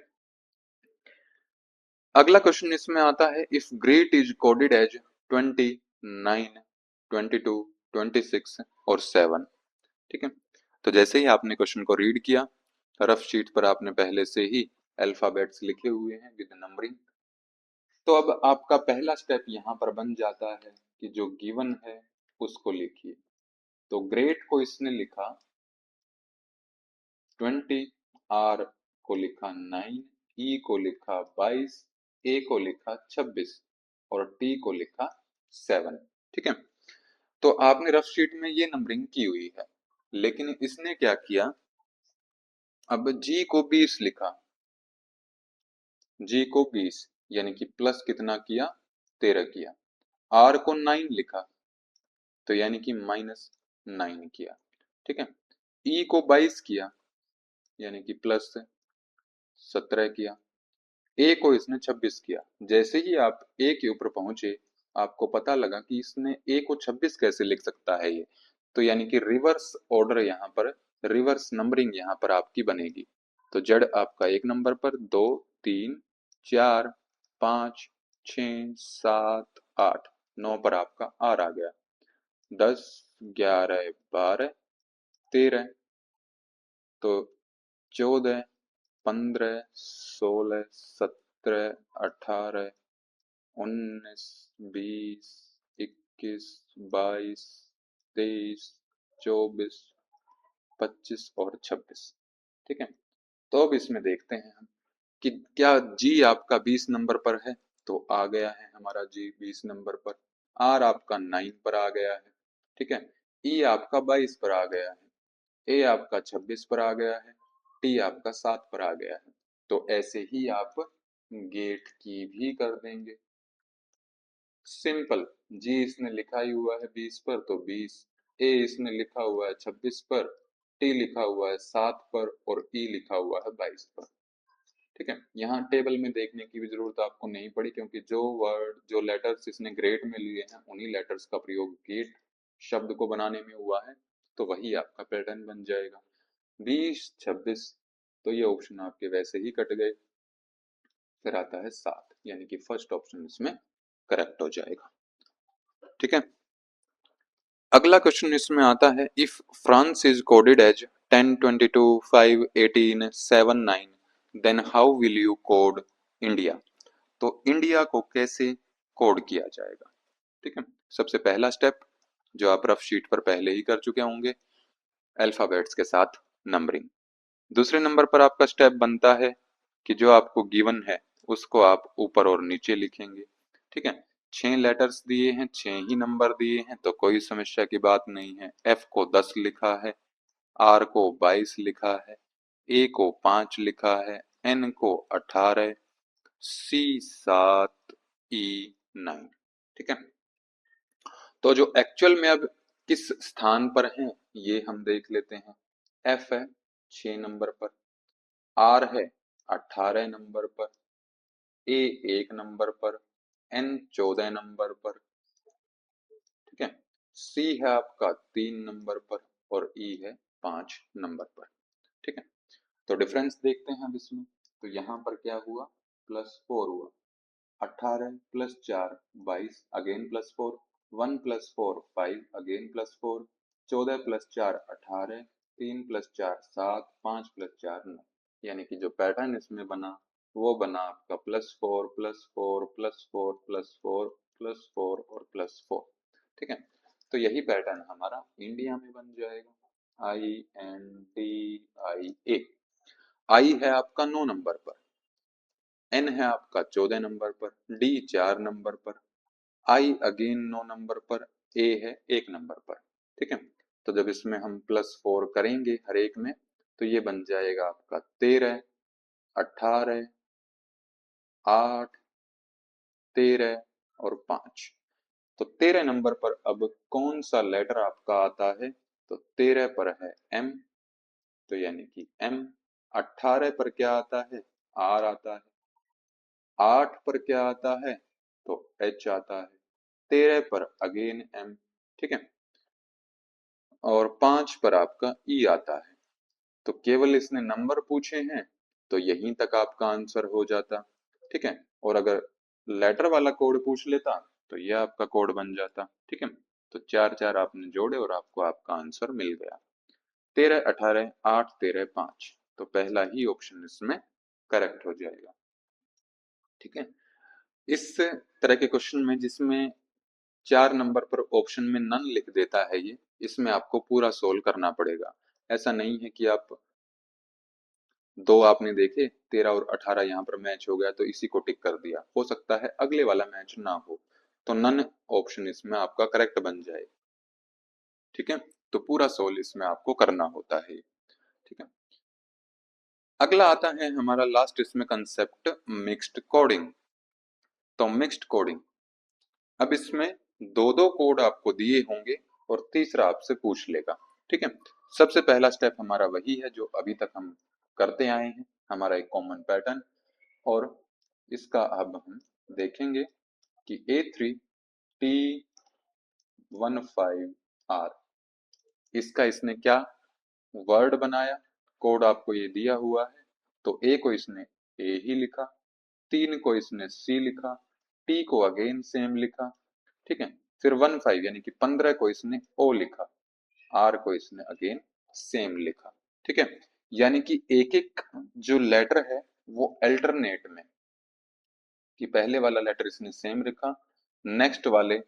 अगला क्वेश्चन इसमें आता है, if great is coded as 29, 22, 26 और 7। ठीक है, तो जैसे ही आपने क्वेश्चन को रीड किया, रफ शीट पर आपने पहले से ही अल्फाबेट्स लिखे हुए हैं विद नंबरिंग, तो अब आपका पहला स्टेप यहाँ पर बन जाता है कि जो गिवन है उसको लिखिए। तो ग्रेट को इसने लिखा 20, आर को लिखा 9, ई को लिखा 22, ए को लिखा 26 और टी को लिखा 7। ठीक है, तो आपने रफ शीट में ये नंबरिंग की हुई है, लेकिन इसने क्या किया, अब जी को 20 लिखा, जी को 20 यानी कि प्लस कितना किया, 13 किया। आर को 9 लिखा, तो यानी कि -9 किया। ठीक है, ई को 22 किया यानी कि प्लस 17 किया, ए को इसने 26 किया। जैसे ही आप ए के ऊपर पहुंचे, आपको पता लगा कि इसने ए को 26 कैसे लिख सकता है ये, तो यानी कि रिवर्स ऑर्डर यहाँ पर, रिवर्स नंबरिंग यहाँ पर आपकी बनेगी। तो जड़ आपका 1 नंबर पर, 2, 3, 4, 5, 6, 7, 8, 9 पर आपका आर आ गया, 10, 11, 12, 13, तो 14, 15, 16, 17, 18, 19, 20, 21, 22, 23, 24, 25 और 26। ठीक है, तो अब इसमें देखते हैं हम कि क्या जी आपका 20 नंबर पर है, तो आ गया है हमारा जी 20 नंबर पर, आर आपका 9 पर आ गया है। ठीक है, ई आपका 22 पर आ गया है, ए आपका 26 पर आ गया है, टी आपका 7 पर आ गया है। तो ऐसे ही आप गेट की भी कर देंगे, सिंपल। जी इसने लिखा ही हुआ है 20 पर तो 20, ए इसने लिखा हुआ है 26 पर, टी लिखा हुआ है 7 पर और ई लिखा हुआ है 22 पर। ठीक है, यहाँ टेबल में देखने की भी जरूरत आपको नहीं पड़ी, क्योंकि जो वर्ड जो लेटर्स इसने ग्रेट में लिए हैं उन्हीं लेटर्स का प्रयोग गेट शब्द को बनाने में हुआ है, तो वही आपका पैटर्न बन जाएगा 20, 26। तो ये ऑप्शन आपके वैसे ही कट गए, फिर आता है 7, यानी कि फर्स्ट ऑप्शन इसमें करेक्ट हो जाएगा। ठीक है, अगला क्वेश्चन इसमें आता है, if France is coded as 10, 22, 5, 18, 7, 9, then how will you code India. तो इंडिया को कैसे कोड किया जाएगा। ठीक है, सबसे पहला स्टेप जो आप रफ शीट पर पहले ही कर चुके होंगे, अल्फाबेट्स के साथ नंबरिंग। दूसरे नंबर पर आपका स्टेप बनता है कि जो आपको गिवन है उसको आप ऊपर और नीचे लिखेंगे। ठीक है, 6 लेटर्स दिए हैं, 6 ही नंबर दिए हैं, तो कोई समस्या की बात नहीं है। एफ को 10 लिखा है, आर को 22 लिखा है, ए को 5 लिखा है, एन को 18, सी 7, ई 9। ठीक है, तो जो एक्चुअल में अब किस स्थान पर है ये हम देख लेते हैं। एफ है 6 नंबर पर, आर है 18 नंबर पर, ए 1 नंबर पर, एन 14 नंबर पर, सी है आपका 3 नंबर पर और ई है 5 नंबर पर। ठीक है, तो डिफरेंस देखते हैं अब इसमें। तो यहाँ पर क्या हुआ, +4 हुआ, 18 plus 4 22, again +4, 1 plus 4 5, again +4, 14 plus 4 18, 3 plus 4 7, 5 plus 4 9। यानी कि जो पैटर्न इसमें बना वो बना आपका +4 +4 +4 +4 +4 और +4। ठीक है, तो यही पैटर्न हमारा इंडिया में बन जाएगा। INDIA। आई है आपका 9 नंबर पर, एन है आपका 14 नंबर पर, डी 4 नंबर पर, आई अगेन 9 नंबर पर, ए है 1 नंबर पर। ठीक है, तो जब इसमें हम +4 करेंगे हर एक में तो ये बन जाएगा आपका 13, 18, 8, 13 और 5। तो 13 नंबर पर अब कौन सा लेटर आपका आता है, तो 13 पर है एम, तो यानी कि एम। 18 पर क्या आता है, आर आता है। 8 पर क्या आता है, तो एच आता है। 13 पर अगेन एम। ठीक है, और 5 पर आपका ई आता है। तो केवल इसने नंबर पूछे हैं तो यहीं तक आपका आंसर हो जाता। ठीक है, और अगर लेटर वाला कोड पूछ लेता तो यह आपका कोड बन जाता। ठीक है, तो 4 4 आपने जोड़े और आपको आपका आंसर मिल गया। 13 18 8 13 5, तो पहला ही ऑप्शन इसमें करेक्ट हो जाएगा। ठीक है, इस तरह के क्वेश्चन में जिसमें 4 नंबर पर ऑप्शन में नन लिख देता है ये, इसमें आपको पूरा सोल्व करना पड़ेगा। ऐसा नहीं है कि आप दो आपने देखे 13 और 18 यहाँ पर मैच हो गया तो इसी को टिक कर दिया, हो सकता है अगले वाला मैच ना हो, तो नन ऑप्शन इसमें आपका करेक्ट बन जाए। ठीक है, तो पूरा सोल्व इसमें आपको करना होता है। ठीक है, अगला आता है हमारा लास्ट इसमें कंसेप्ट, मिक्स्ड कोडिंग। तो मिक्स्ड कोडिंग, अब इसमें दो दो कोड आपको दिए होंगे और तीसरा आपसे पूछ लेगा। ठीक है, सबसे पहला स्टेप हमारा वही है जो अभी तक हम करते आए हैं, हमारा एक कॉमन पैटर्न। और इसका अब हम देखेंगे कि A3T15R, इसका इसने क्या वर्ड बनाया, कोड आपको ये दिया हुआ है। तो ए को इसने ए ही लिखा, 3 को इसने सी लिखा, टी को अगेन सेम लिखा। ठीक है, फिर 15 यानी कि 15 को इसने ओ लिखा, आर को इसने अगेन सेम लिखा। ठीक है, यानी कि एक एक जो लेटर है वो अल्टरनेट में, कि पहले वाला लेटर इसने सेम लिखा, नेक्स्ट वाले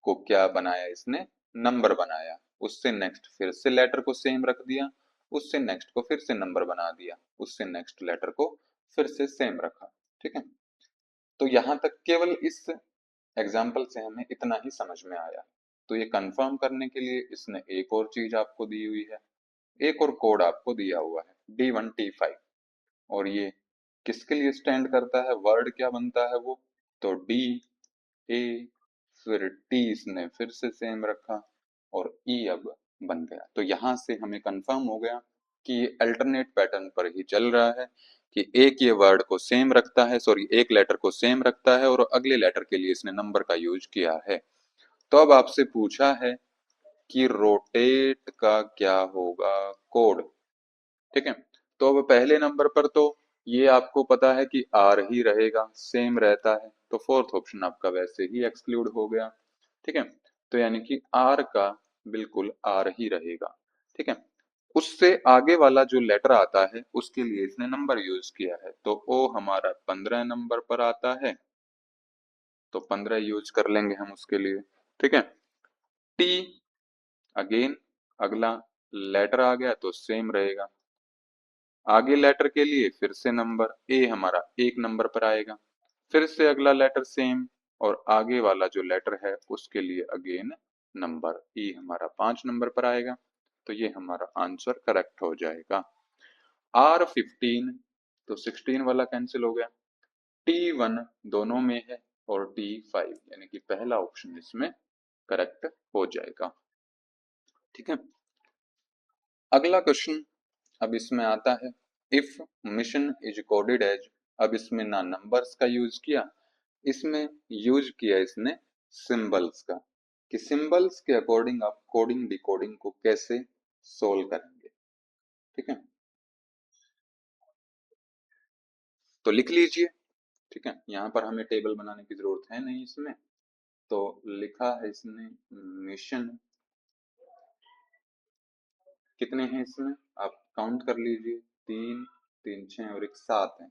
को क्या बनाया इसने, नंबर बनाया, उससे नेक्स्ट फिर से लेटर को सेम रख दिया, उससे नेक्स्ट को फिर से नंबर बना दिया, उससे नेक्स्ट लेटर को फिर से सेम रखा। ठीक है, तो यहां तक केवल इस एग्जाम्पल से हमें इतना ही समझ में आया। तो ये कंफर्म करने के लिए इसने एक और चीज आपको दी हुई है, एक और कोड आपको दिया हुआ है D1T5। और ये किसके लिए स्टैंड करता है, वर्ड क्या बनता है वो, तो डी, ए, फिर टी इसने फिर से सेम रखा और ई अब बन गया। तो यहां से हमें कंफर्म हो गया कि ये अल्टरनेट पैटर्न पर ही चल रहा है, कि एक ये वर्ड को सेम रखता है, सॉरी एक लेटर को सेम रखता है और अगले लेटर के लिए इसने नंबर का यूज किया है। तो अब आपसे पूछा है कि रोटेट का क्या होगा कोड। ठीक है, तो अब पहले नंबर पर तो ये आपको पता है कि आर ही रहेगा, सेम रहता है, तो फोर्थ ऑप्शन आपका वैसे ही एक्सक्लूड हो गया। ठीक है, तो यानी कि आर का बिल्कुल आर ही रहेगा। ठीक है, उससे आगे वाला जो लेटर आता है उसके लिए इसने नंबर यूज किया है, तो ओ हमारा 15 नंबर पर आता है, तो 15 यूज कर लेंगे हम उसके लिए। ठीक है, टी अगेन अगला लेटर आ गया तो सेम रहेगा, आगे लेटर के लिए फिर से नंबर, ए हमारा 1 नंबर पर आएगा, फिर से अगला लेटर सेम, और आगे वाला जो लेटर है उसके लिए अगेन नंबर, ई हमारा 5 नंबर पर आएगा। तो ये हमारा आंसर करेक्ट हो जाएगा। R15, तो 16 वाला कैंसिल हो गया, T1 दोनों में है और T5 यानी कि पहला ऑप्शन इसमें करेक्ट हो जाएगा। ठीक है, अगला क्वेश्चन अब इसमें आता है, if mission is coded as, अब इसमें ना नंबर्स का यूज किया, इसमें यूज किया इसने सिंबल्स का, कि सिंबल्स के अकॉर्डिंग आप कोडिंग डिकोडिंग को कैसे सोल्व करेंगे। ठीक है, तो लिख लीजिए। ठीक है, यहाँ पर हमें टेबल बनाने की जरूरत है नहीं इसमें। तो लिखा है इसने मिशन, कितने हैं इसमें आप काउंट कर लीजिए, तीन, तीन छः और एक सात है।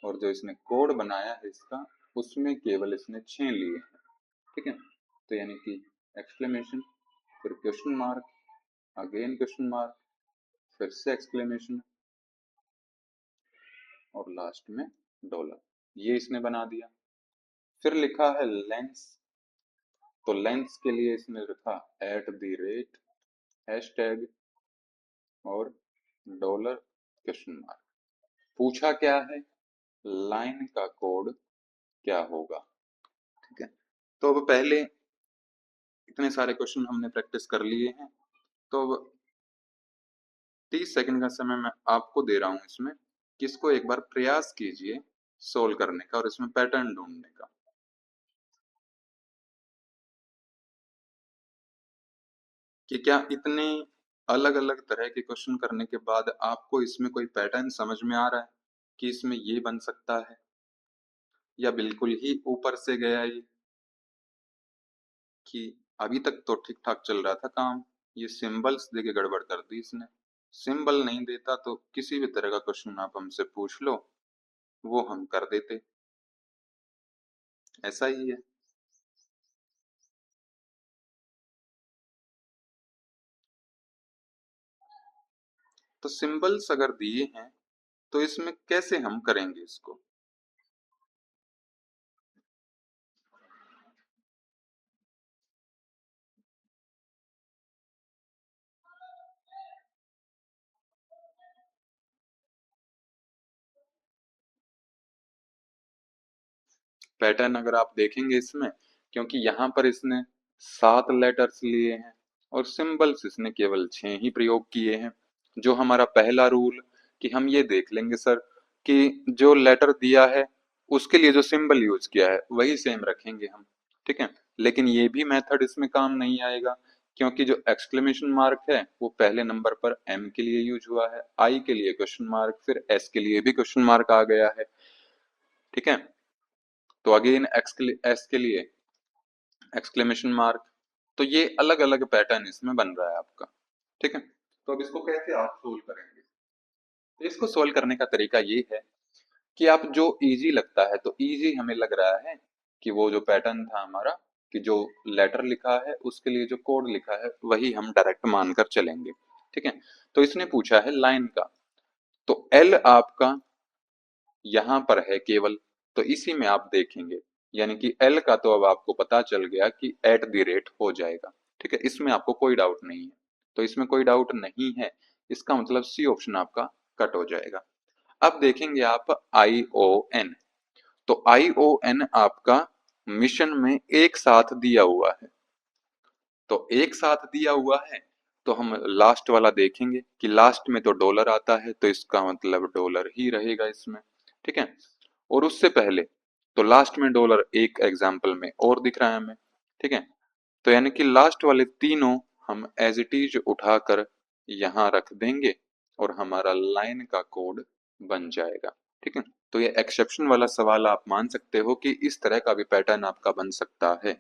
और जो इसने कोड बनाया है इसका, उसमें केवल इसने 6 लिए हैं। ठीक है, तो यानी कि एक्सक्लेमेशन, फिर question mark, again question mark, फिर से एक्सक्लेमेशन और लास्ट में डॉलर, ये इसने बना दिया। फिर लिखा है लेंस, तो लेंस के लिए इसने लिखा एट द रेट, हैशटैग और डॉलर क्वेश्चन मार्क। पूछा क्या है, लाइन का कोड क्या होगा। ठीक है, तो अब पहले इतने सारे क्वेश्चन हमने प्रैक्टिस कर लिए हैं, तो अब 30 सेकंड का समय मैं आपको दे रहा हूं इसमें, कि इसको एक बार प्रयास कीजिए सोल्व करने का और इसमें पैटर्न ढूंढने का। कि क्या इतने अलग अलग तरह के क्वेश्चन करने के बाद आपको इसमें कोई पैटर्न समझ में आ रहा है कि इसमें ये बन सकता है, या बिल्कुल ही ऊपर से गया ये, कि अभी तक तो ठीक ठाक चल रहा था काम, ये सिंबल्स देके गड़बड़ कर दी इसने। सिंबल नहीं देता तो किसी भी तरह का क्वेश्चन आप हमसे पूछ लो, वो हम कर देते, ऐसा ही है। तो सिंबल्स अगर दिए हैं तो इसमें कैसे हम करेंगे इसको। पैटर्न अगर आप देखेंगे इसमें, क्योंकि यहाँ पर इसने 7 लेटर्स लिए हैं और सिंबल्स इसने केवल 6 ही प्रयोग किए हैं। जो हमारा पहला रूल, कि हम ये देख लेंगे सर कि जो लेटर दिया है उसके लिए जो सिंबल यूज किया है वही सेम रखेंगे हम। ठीक है, लेकिन ये भी मेथड इसमें काम नहीं आएगा, क्योंकि जो एक्सक्लेमेशन मार्क है वो पहले नंबर पर एम के लिए यूज हुआ है, आई के लिए क्वेश्चन मार्क, फिर एस के लिए भी क्वेश्चन मार्क आ गया है। ठीक है, तो अगेन एस के लिए एक्सक्लेमेशन मार्क, तो ये अलग अलग पैटर्न इसमें बन रहा है आपका। ठीक है, तो अब इसको कैसे आप सोल्व करेंगे। तो इसको सोल्व करने का तरीका ये है कि आप जो इजी लगता है, तो इजी हमें लग रहा है कि वो जो पैटर्न था हमारा, कि जो लेटर लिखा है उसके लिए जो कोड लिखा है वही हम डायरेक्ट मानकर चलेंगे। ठीक है, तो इसने पूछा है लाइन का, तो एल आपका यहाँ पर है केवल, तो इसी में आप देखेंगे, यानी कि एल का तो अब आपको पता चल गया कि एट द रेट हो जाएगा। ठीक है, इसमें आपको कोई डाउट नहीं है, तो इसमें कोई डाउट नहीं है, इसका मतलब सी ऑप्शन आपका कट हो जाएगा। अब देखेंगे आप आई ओ एन, तो आई ओ एन आपका मिशन में एक साथ दिया हुआ है, तो एक साथ दिया हुआ है, तो हम लास्ट वाला देखेंगे कि लास्ट में तो डॉलर आता है, तो इसका मतलब डॉलर ही रहेगा इसमें। ठीक है, और उससे पहले तो लास्ट में डॉलर एक एग्जाम्पल में और दिख रहा है हमें। ठीक है, तो यानी कि लास्ट वाले तीनों हम एज इट इज उठाकर यहाँ रख देंगे और हमारा लाइन का कोड बन जाएगा। ठीक है, तो ये एक्सेप्शन वाला सवाल आप मान सकते हो कि इस तरह का भी पैटर्न आपका बन सकता है।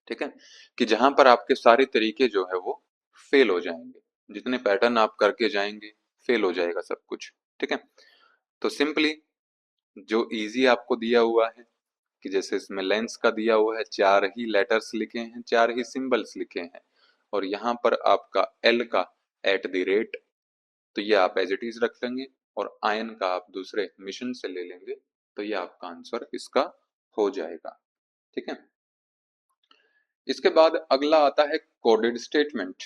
ठीक है, कि जहां पर आपके सारे तरीके जो है वो फेल हो जाएंगे, जितने पैटर्न आप करके जाएंगे फेल हो जाएगा सब कुछ। ठीक है, तो सिंपली जो इजी आपको दिया हुआ है, कि जैसे इसमें लेंस का दिया हुआ है, 4 ही लेटर्स लिखे हैं, 4 ही सिंबल्स लिखे हैं, और यहाँ पर आपका एल का एट द रेट, तो ये आप एज इट इज रख लेंगे, और आयन का आप दूसरे मिशन से ले लेंगे, तो ये आपका आंसर इसका हो जाएगा। ठीक है, इसके बाद अगला आता है कोडेड स्टेटमेंट,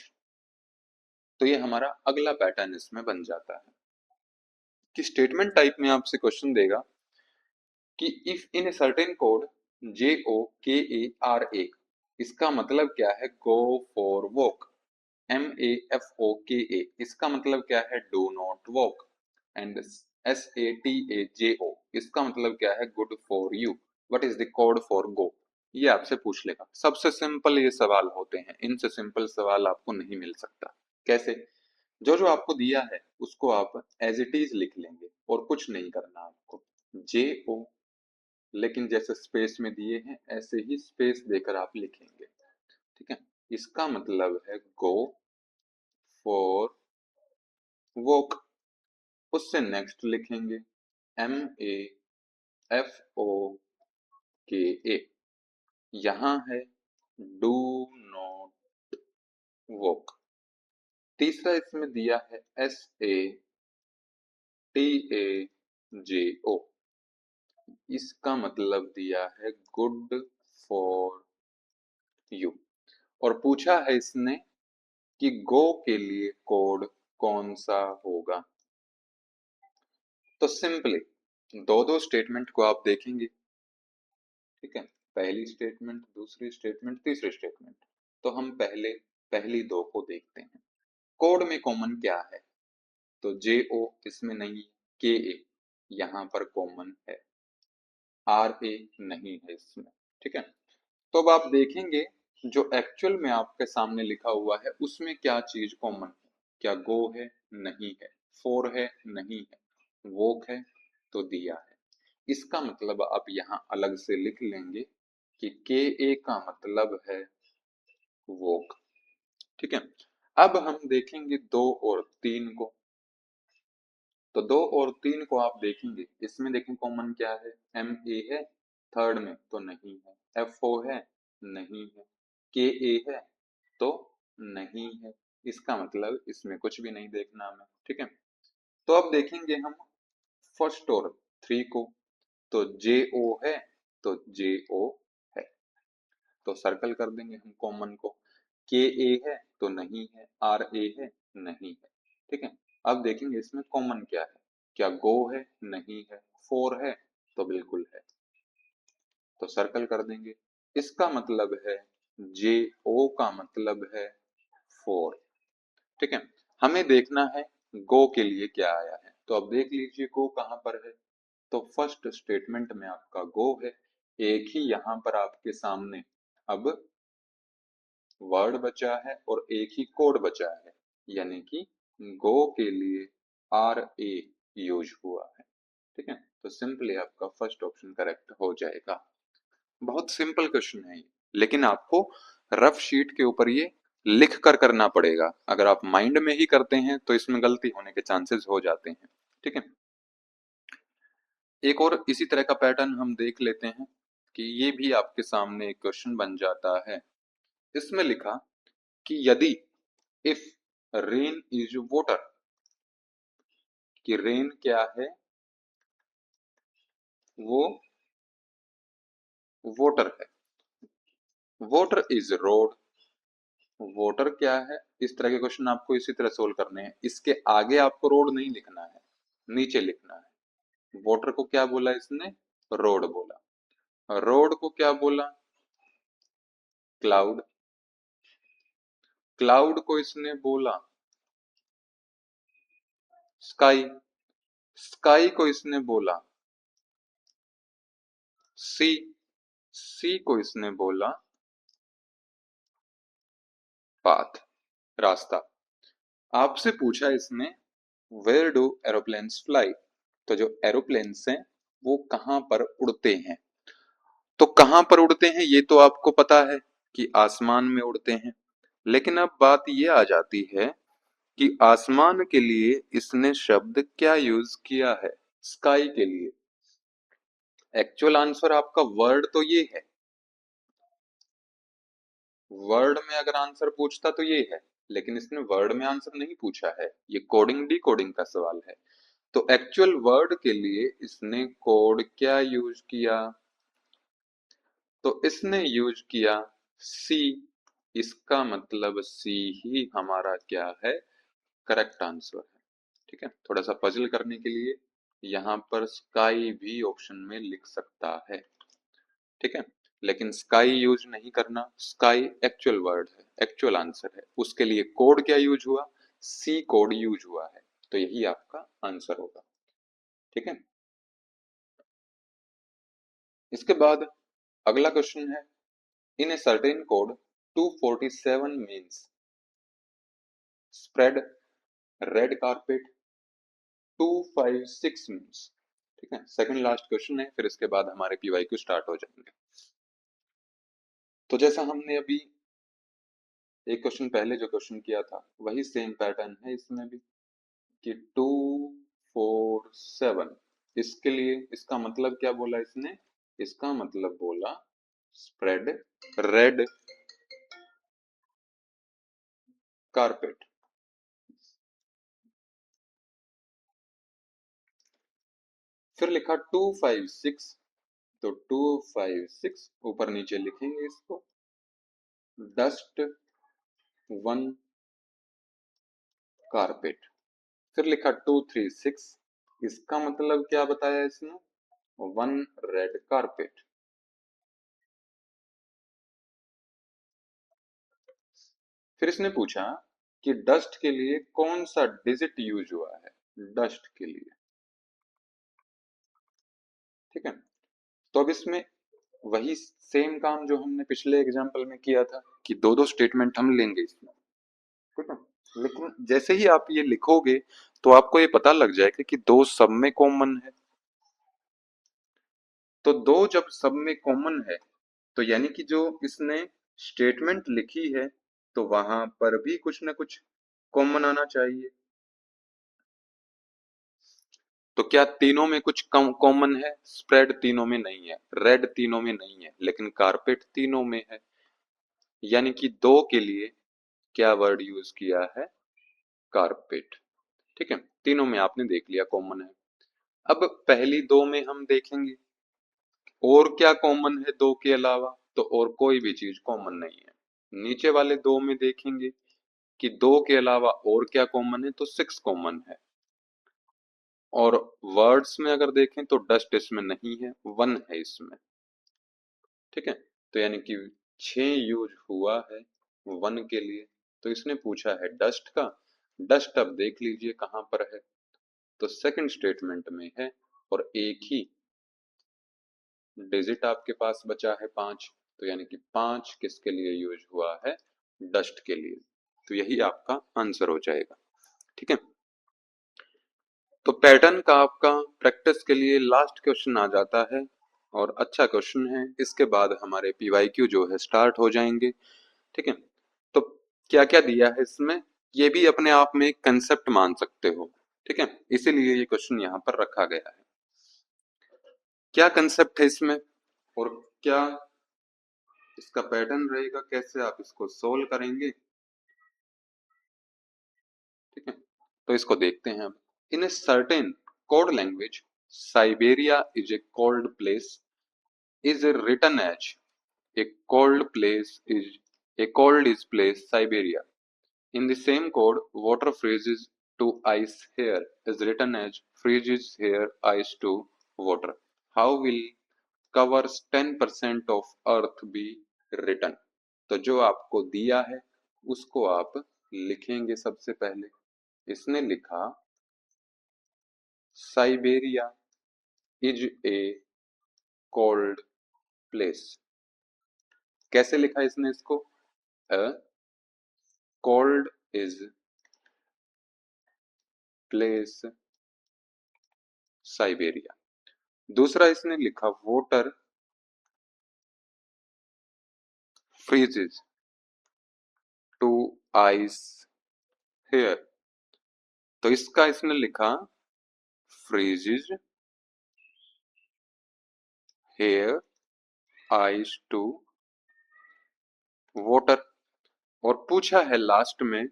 तो ये हमारा अगला पैटर्न इसमें बन जाता है, कि स्टेटमेंट टाइप में आपसे क्वेश्चन देगा कि if in a certain code JOKARA, इसका मतलब क्या है, गो फॉर वॉक, MAFOKA, इसका मतलब क्या है, do not walk, and SATAJO, इसका मतलब क्या है, good for you, what is the code for go. ये आपसे पूछ लेगा। सबसे सिंपल ये सवाल होते हैं, इनसे सिंपल सवाल आपको नहीं मिल सकता। कैसे? जो जो आपको दिया है उसको आप एज इट इज लिख लेंगे और कुछ नहीं करना आपको। जे ओ, लेकिन जैसे स्पेस में दिए हैं ऐसे ही स्पेस देकर आप लिखेंगे। ठीक है, इसका मतलब है गो फॉर वॉक। उससे नेक्स्ट लिखेंगे MAFOKA। यहाँ है डू नॉट वॉक। तीसरा इसमें दिया है SATAJO। इसका मतलब दिया है गुड फॉर यू। और पूछा है इसने कि गो के लिए कोड कौन सा होगा। तो सिंपली दो दो स्टेटमेंट को आप देखेंगे। ठीक है, पहली स्टेटमेंट, दूसरी स्टेटमेंट, तीसरी स्टेटमेंट। तो हम पहले पहली दो को देखते हैं। कोड में कॉमन क्या है? तो JO इसमें नहीं, KA यहाँ पर कॉमन है, RA नहीं है इसमें। ठीक है, तो अब आप देखेंगे जो एक्चुअल में आपके सामने लिखा हुआ है उसमें क्या चीज कॉमन है। क्या गो है? नहीं है। फोर है? नहीं है। वोक है? तो दिया है। इसका मतलब आप यहाँ अलग से लिख लेंगे कि KA का मतलब है वोक। ठीक है, अब हम देखेंगे दो और तीन को। तो दो और तीन को आप देखेंगे, इसमें देखें कॉमन क्या है। MA है, थर्ड में तो नहीं है। FO है, नहीं है। KA है तो नहीं है। इसका मतलब इसमें कुछ भी नहीं देखना हमें। ठीक है, तो अब देखेंगे हम फर्स्ट और थ्री को। तो JO है तो JO है, तो सर्कल कर देंगे हम कॉमन को। KA है तो नहीं है, RA है, नहीं है। ठीक है, अब देखेंगे इसमें कॉमन क्या है। क्या गो है? नहीं है। फोर है तो बिल्कुल है, तो सर्कल कर देंगे। इसका मतलब है JO का मतलब है फोर। ठीक है, हमें देखना है गो के लिए क्या आया है। तो अब देख लीजिए गो कहाँ पर है। तो फर्स्ट स्टेटमेंट में आपका गो है। एक ही यहाँ पर आपके सामने अब वर्ड बचा है और एक ही कोड बचा है, यानी कि गो के लिए RA यूज हुआ है। ठीक है, तो सिंपली आपका फर्स्ट ऑप्शन करेक्ट हो जाएगा। बहुत सिंपल क्वेश्चन है ये, लेकिन आपको रफ शीट के ऊपर ये लिख कर करना पड़ेगा। अगर आप माइंड में ही करते हैं तो इसमें गलती होने के चांसेस हो जाते हैं। ठीक है, एक और इसी तरह का पैटर्न हम देख लेते हैं कि ये भी आपके सामने एक क्वेश्चन बन जाता है। इसमें लिखा कि यदि इफ रेन इज वाटर, कि रेन क्या है? वो वाटर है। वाटर इज रोड, वाटर क्या है? इस तरह के क्वेश्चन आपको इसी तरह सोल्व करने हैं। इसके आगे आपको रोड नहीं लिखना है, नीचे लिखना है। वाटर को क्या बोला इसने? रोड बोला। रोड को क्या बोला? क्लाउड। क्लाउड को इसने बोला स्काई। स्काई को इसने बोला सी। सी को इसने बोला पाथ, रास्ता। आपसे पूछा इसने वेयर डू एरोप्लेन्स फ्लाई, तो जो एरोप्लेन्स हैं वो कहाँ पर उड़ते हैं। तो कहाँ पर उड़ते हैं ये तो आपको पता है कि आसमान में उड़ते हैं। लेकिन अब बात ये आ जाती है कि आसमान के लिए इसने शब्द क्या यूज किया है स्काई के लिए। एक्चुअल आंसर आपका वर्ड तो ये है, वर्ड में अगर आंसर पूछता तो ये है, लेकिन इसने वर्ड में आंसर नहीं पूछा है, ये कोडिंग डी कोडिंग का सवाल है। तो एक्चुअल वर्ड के लिए इसने कोड क्या यूज किया? तो इसने यूज किया सी। इसका मतलब सी ही हमारा क्या है? करेक्ट आंसर है। ठीक है, थोड़ा सा पजल करने के लिए यहाँ पर स्काई भी ऑप्शन में लिख सकता है। ठीक है, लेकिन स्काई यूज नहीं करना। स्काई एक्चुअल वर्ड है, एक्चुअल आंसर है। उसके लिए कोड क्या यूज हुआ? सी कोड यूज हुआ है, तो यही आपका आंसर होगा। ठीक है, इसके बाद अगला क्वेश्चन है In a certain code, 247 means spread red carpet, 256 means। ठीक है, सेकंड लास्ट क्वेश्चन है, फिर इसके बाद हमारे पीवाईक्यू स्टार्ट हो जाएंगे। तो जैसा हमने अभी एक क्वेश्चन पहले जो क्वेश्चन किया था, वही सेम पैटर्न है इसमें भी कि 247, इसके लिए इसका मतलब क्या बोला इसने, इसका मतलब बोला स्प्रेड रेड कारपेट। फिर लिखा 256, तो 256 ऊपर नीचे लिखेंगे इसको, डस्ट वन कारपेट। फिर लिखा 236, इसका मतलब क्या बताया इसने, वन रेड कारपेट। फिर इसने पूछा कि डस्ट के लिए कौन सा डिजिट यूज हुआ है, डस्ट के लिए। ठीक है, तो अब इसमें वही सेम काम जो हमने पिछले एग्जाम्पल में किया था कि दो दो स्टेटमेंट हम लेंगे इसमें। ठीक है, लेकिन जैसे ही आप ये लिखोगे तो आपको ये पता लग जाएगा कि दो सब में कॉमन है। तो दो जब सब में कॉमन है तो यानी कि जो इसने स्टेटमेंट लिखी है तो वहां पर भी कुछ ना कुछ कॉमन आना चाहिए। तो क्या तीनों में कुछ कॉमन है, स्प्रेड तीनों में नहीं है, रेड तीनों में नहीं है, लेकिन कारपेट तीनों में है। यानी कि दो के लिए क्या वर्ड यूज किया है, कारपेट। ठीक है, तीनों में आपने देख लिया कॉमन है। अब पहली दो में हम देखेंगे और क्या कॉमन है दो के अलावा, तो और कोई भी चीज कॉमन नहीं है। नीचे वाले दो में देखेंगे कि दो के अलावा और क्या कॉमन है, तो सिक्स कॉमन है। और वर्ड्स में अगर देखें तो डस्ट इसमें नहीं है, वन है इसमें। ठीक है, तो यानी कि 6 यूज हुआ है वन के लिए। तो इसने पूछा है डस्ट का, डस्ट अब देख लीजिए कहां पर है, तो सेकंड स्टेटमेंट में है और एक ही डिजिट आपके पास बचा है 5, तो यानी कि 5 किसके लिए यूज हुआ है, डस्ट के लिए। तो यही आपका आंसर हो जाएगा। ठीक है, तो पैटर्न का आपका प्रैक्टिस के लिए लास्ट क्वेश्चन आ जाता है और अच्छा क्वेश्चन है। इसके बाद हमारे पीवाईक्यू जो है स्टार्ट हो जाएंगे। ठीक है, तो क्या क्या दिया है इसमें, ये भी अपने आप में एक कंसेप्ट मान सकते हो। ठीक है, इसीलिए ये क्वेश्चन यहाँ पर रखा गया है। क्या कंसेप्ट है इसमें और क्या इसका पैटर्न रहेगा, कैसे आप इसको सोल्व करेंगे। ठीक है, तो इसको देखते हैं अब। In a certain code language, Siberia is a cold place is written as a cold place is a cold is place Siberia. In the same code, water freezes to ice here is written as freezes here ice to water. How will covers 10% of earth be written? तो जो आपको दिया है उसको आप लिखेंगे सबसे पहले। इसने लिखा Siberia is a cold place. कैसे लिखा इसने इसको, a cold is place Siberia. दूसरा इसने लिखा water freezes to ice here, तो इसका इसने लिखा freezes here ice to water. और पूछा है लास्ट में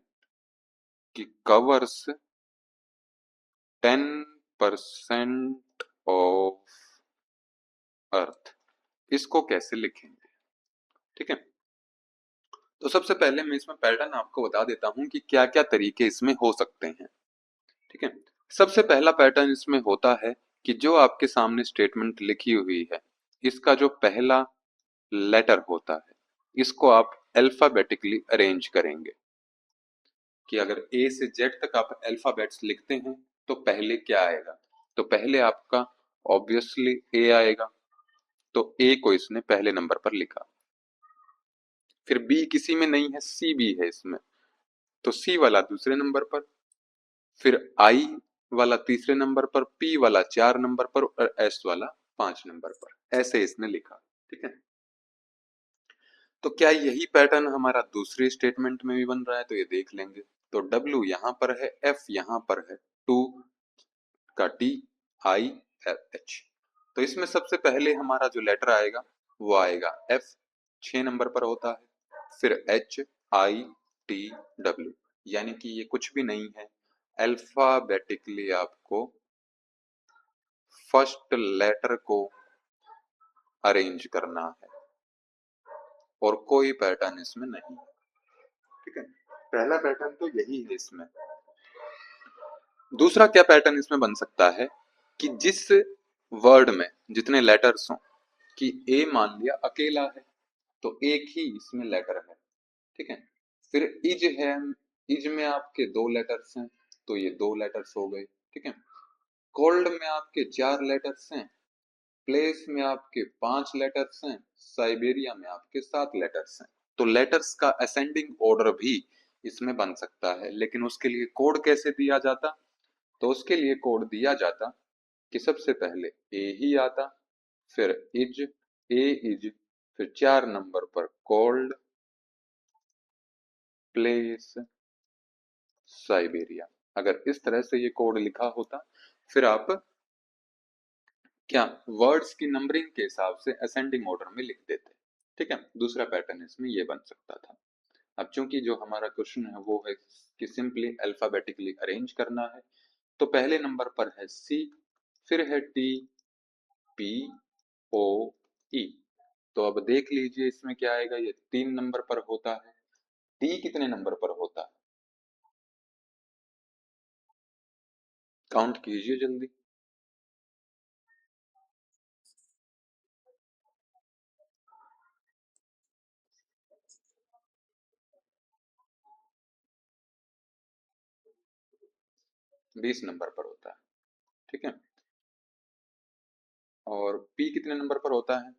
कि कवर्स 10% ऑफ अर्थ, इसको कैसे लिखेंगे। ठीक है, तो सबसे पहले मैं इसमें पैटर्न आपको बता देता हूं कि क्या क्या तरीके इसमें हो सकते हैं। ठीक है, सबसे पहला पैटर्न इसमें होता है कि जो आपके सामने स्टेटमेंट लिखी हुई है, इसका जो पहला लेटर होता है इसको आप अल्फाबेटिकली अरेंज करेंगे। कि अगर ए से जेड तक आप अल्फाबेट्स लिखते हैं तो पहले क्या आएगा, तो पहले आपका ऑब्वियसली ए आएगा। तो ए को इसने पहले नंबर पर लिखा। फिर बी किसी में नहीं है, सी भी है इसमें, तो सी वाला दूसरे नंबर पर, फिर आई वाला तीसरे नंबर पर, पी वाला 4 नंबर पर और एस वाला 5 नंबर पर, ऐसे इसने लिखा। ठीक है, तो क्या यही पैटर्न हमारा दूसरे स्टेटमेंट में भी बन रहा है, तो ये देख लेंगे। तो डब्ल्यू यहां पर है, एफ यहां पर है, टू का टी, आई, एच। तो इसमें सबसे पहले हमारा जो लेटर आएगा वो आएगा एफ, 6 नंबर पर होता है, फिर एच, आई, टी, डब्ल्यू, यानी कि ये कुछ भी नहीं है, अल्फाबेटिकली आपको फर्स्ट लेटर को अरेंज करना है और कोई पैटर्न इसमें नहीं है। ठीक है, पहला पैटर्न तो यही है इसमें। दूसरा क्या पैटर्न इसमें बन सकता है कि जिस वर्ड में जितने लेटर्स हों, कि ए मान लिया अकेला है तो एक ही इसमें लेटर है। ठीक है, फिर इज है, इज में आपके 2 लेटर्स हैं तो ये 2 लेटर्स हो गए। ठीक है, कोल्ड में आपके 4 लेटर्स हैं, प्लेस में आपके 5 लेटर्स हैं, साइबेरिया में आपके 7 लेटर्स हैं। तो लेटर्स का असेंडिंग ऑर्डर भी इसमें बन सकता है, लेकिन उसके लिए कोड कैसे दिया जाता, तो उसके लिए कोड दिया जाता कि सबसे पहले ए ही आता, फिर इज, ए इज, फिर 4 नंबर पर कोल्ड, प्लेस, साइबेरिया। अगर इस तरह से ये कोड लिखा होता, फिर आप क्या वर्ड्स की नंबरिंग के हिसाब से असेंडिंग ऑर्डर में लिख देते। ठीक है, दूसरा पैटर्न इसमें ये बन सकता था। अब चूंकि जो हमारा क्वेश्चन है वो है कि सिंपली अल्फाबेटिकली अरेंज करना है, तो पहले नंबर पर है सी, फिर है टी, पी, ओ, ई। तो अब देख लीजिए इसमें क्या आएगा, ये 3 नंबर पर होता है। टी कितने नंबर पर होता है, काउंट कीजिए जल्दी। 20 नंबर पर होता है। ठीक है, और पी कितने नंबर पर होता है,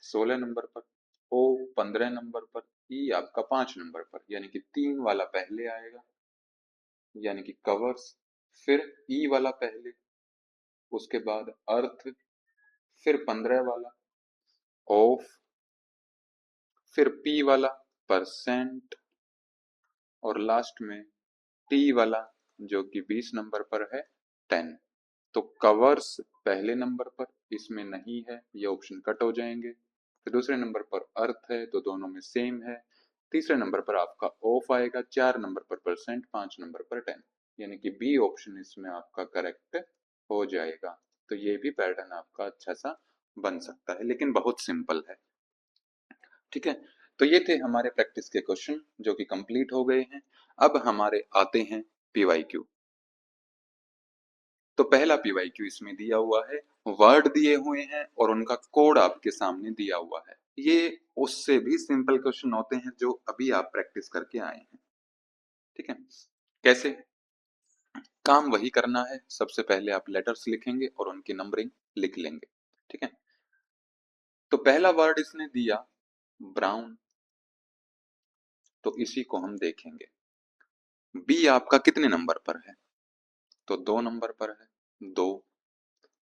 16 नंबर पर, ओ 15 नंबर पर, ई आपका 5 नंबर पर, यानी कि 3 वाला पहले आएगा, यानी कि कवर्स, फिर ई वाला पहले, उसके बाद अर्थ, फिर 15 वाला ऑफ, फिर पी वाला परसेंट, और लास्ट में टी वाला जो कि 20 नंबर पर है 10। तो कवर्स पहले नंबर पर, इसमें नहीं है, ये ऑप्शन कट हो जाएंगे। फिर दूसरे नंबर पर अर्थ है तो दोनों में सेम है। तीसरे नंबर पर आपका ऑफ आएगा, 4 नंबर पर परसेंट, 5 नंबर पर 10, यानी कि बी ऑप्शन इसमें आपका करेक्ट हो जाएगा। तो ये भी पैटर्न आपका अच्छा सा बन सकता है, लेकिन बहुत सिंपल है। ठीक है, तो ये थे हमारे प्रैक्टिस के क्वेश्चन जो कि कंप्लीट हो गए हैं। अब हमारे आते हैं पीवाईक्यू। तो पहला पीवाईक्यू इसमें दिया हुआ है, वर्ड दिए हुए हैं और उनका कोड आपके सामने दिया हुआ है। ये उससे भी सिंपल क्वेश्चन होते हैं जो अभी आप प्रैक्टिस करके आए हैं। ठीक है, कैसे काम वही करना है, सबसे पहले आप लेटर्स लिखेंगे और उनकी नंबरिंग लिख लेंगे। ठीक है, तो पहला वर्ड इसने दिया ब्राउन, तो इसी को हम देखेंगे। बी आपका कितने नंबर पर है, तो 2 नंबर पर है, 2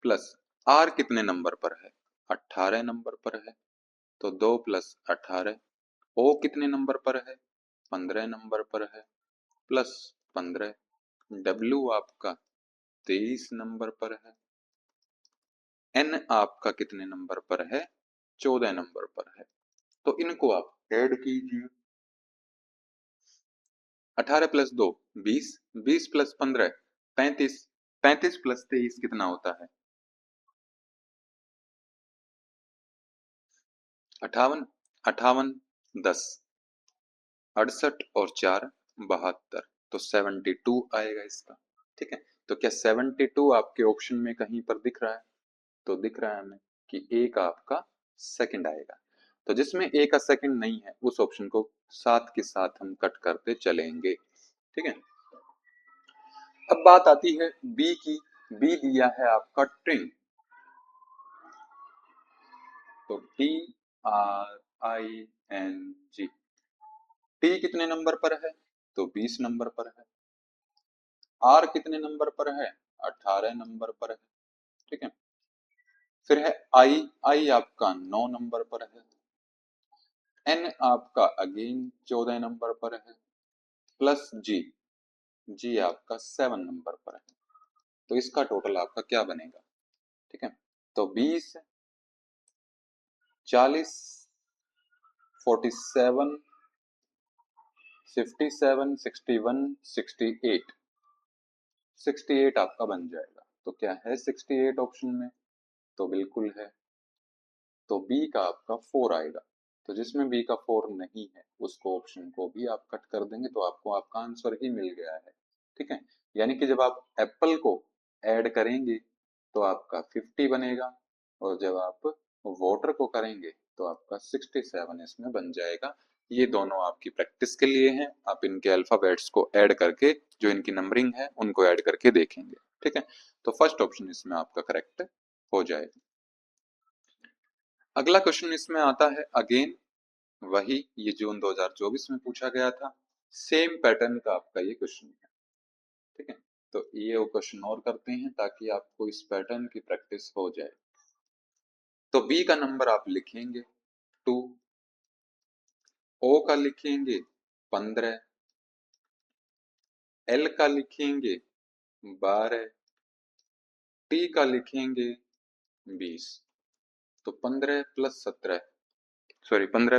प्लस आर कितने नंबर पर है, 18 नंबर पर है, तो 2 + 18। ओ कितने नंबर पर है, 15 नंबर पर है, प्लस 15। डब्ल्यू आपका 23 नंबर पर है, एन आपका कितने नंबर पर है, 14 नंबर पर है। तो इनको आप ऐड कीजिए, 18 + 2 20, 20 + 15 35, 35 + 23 कितना होता है, 58, 58 10, 68 और 4 72, तो 72 आएगा इसका। ठीक है, तो क्या 72 आपके ऑप्शन में कहीं पर दिख रहा है, तो दिख रहा है हमें कि ए का आपका सेकंड आएगा। तो जिसमें ए का सेकंड नहीं है उस ऑप्शन को साथ के साथ हम कट करते चलेंगे। ठीक है, अब बात आती है बी की। बी दिया है आपका ट्रिम, तो टी RING। T कितने नंबर पर है? तो 20 नंबर पर है। R कितने नंबर पर है? 18 नंबर पर है। ठीक है। फिर है I आपका 9 नंबर पर है। N आपका अगेन 14 नंबर पर है, प्लस G आपका 7 नंबर पर है। तो इसका टोटल आपका क्या बनेगा? ठीक है। तो 20, 40, 47, 57, 61, 68, 68 आपका बन जाएगा। तो क्या है 68 ऑप्शन में? तो बिल्कुल है। तो बी का आपका 4 आएगा। तो जिसमें बी का 4 नहीं है उसको ऑप्शन को भी आप कट कर देंगे तो आपको आपका आंसर ही मिल गया है। ठीक है। यानी कि जब आप एप्पल को ऐड करेंगे तो आपका 50 बनेगा, और जब आप वाटर को करेंगे तो आपका 67 इसमें बन जाएगा। ये दोनों आपकी प्रैक्टिस के लिए हैं, आप इनके अल्फाबेट्स को ऐड करके जो इनकी नंबरिंग है उनको ऐड करके देखेंगे। ठीक है। तो फर्स्ट ऑप्शन इसमें आपका करेक्ट हो जाएगा। अगला क्वेश्चन इसमें आता है अगेन वही, ये जून 2024 में पूछा गया था, सेम पैटर्न का आपका ये क्वेश्चन है। ठीक है। तो ये वो क्वेश्चन और करते हैं ताकि आपको इस पैटर्न की प्रैक्टिस हो जाए। तो बी का नंबर आप लिखेंगे 2, ओ का लिखेंगे 15, एल का लिखेंगे 12, टी का लिखेंगे 20। तो 15 plus 17, sorry 15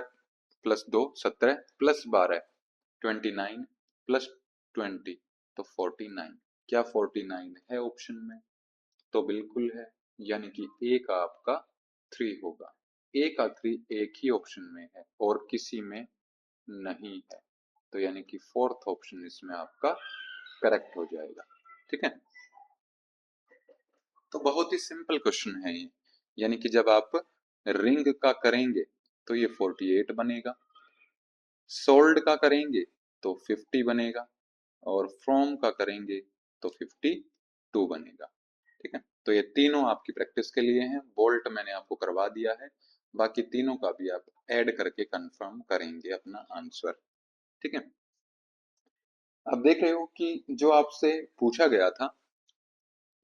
plus 2 17 plus 12 29 plus 20, तो 49। क्या 49 है ऑप्शन में? तो बिल्कुल है। यानी कि ए का आपका 3 होगा। ए का 3 एक ही ऑप्शन में है और किसी में नहीं है। तो यानी कि फोर्थ ऑप्शन इसमें आपका करेक्ट हो जाएगा। ठीक है। तो बहुत ही सिंपल क्वेश्चन है ये। यानी कि जब आप रिंग का करेंगे तो ये 48 बनेगा, सोल्ड का करेंगे तो 50 बनेगा, और फ्रॉम का करेंगे तो 52 बनेगा। ठीक है। तो ये तीनों आपकी प्रैक्टिस के लिए हैं। बोल्ट मैंने आपको करवा दिया है, बाकी तीनों का भी आप ऐड करके कंफर्म करेंगे अपना आंसर। ठीक है। अब देख रहे हो कि जो आपसे पूछा गया था,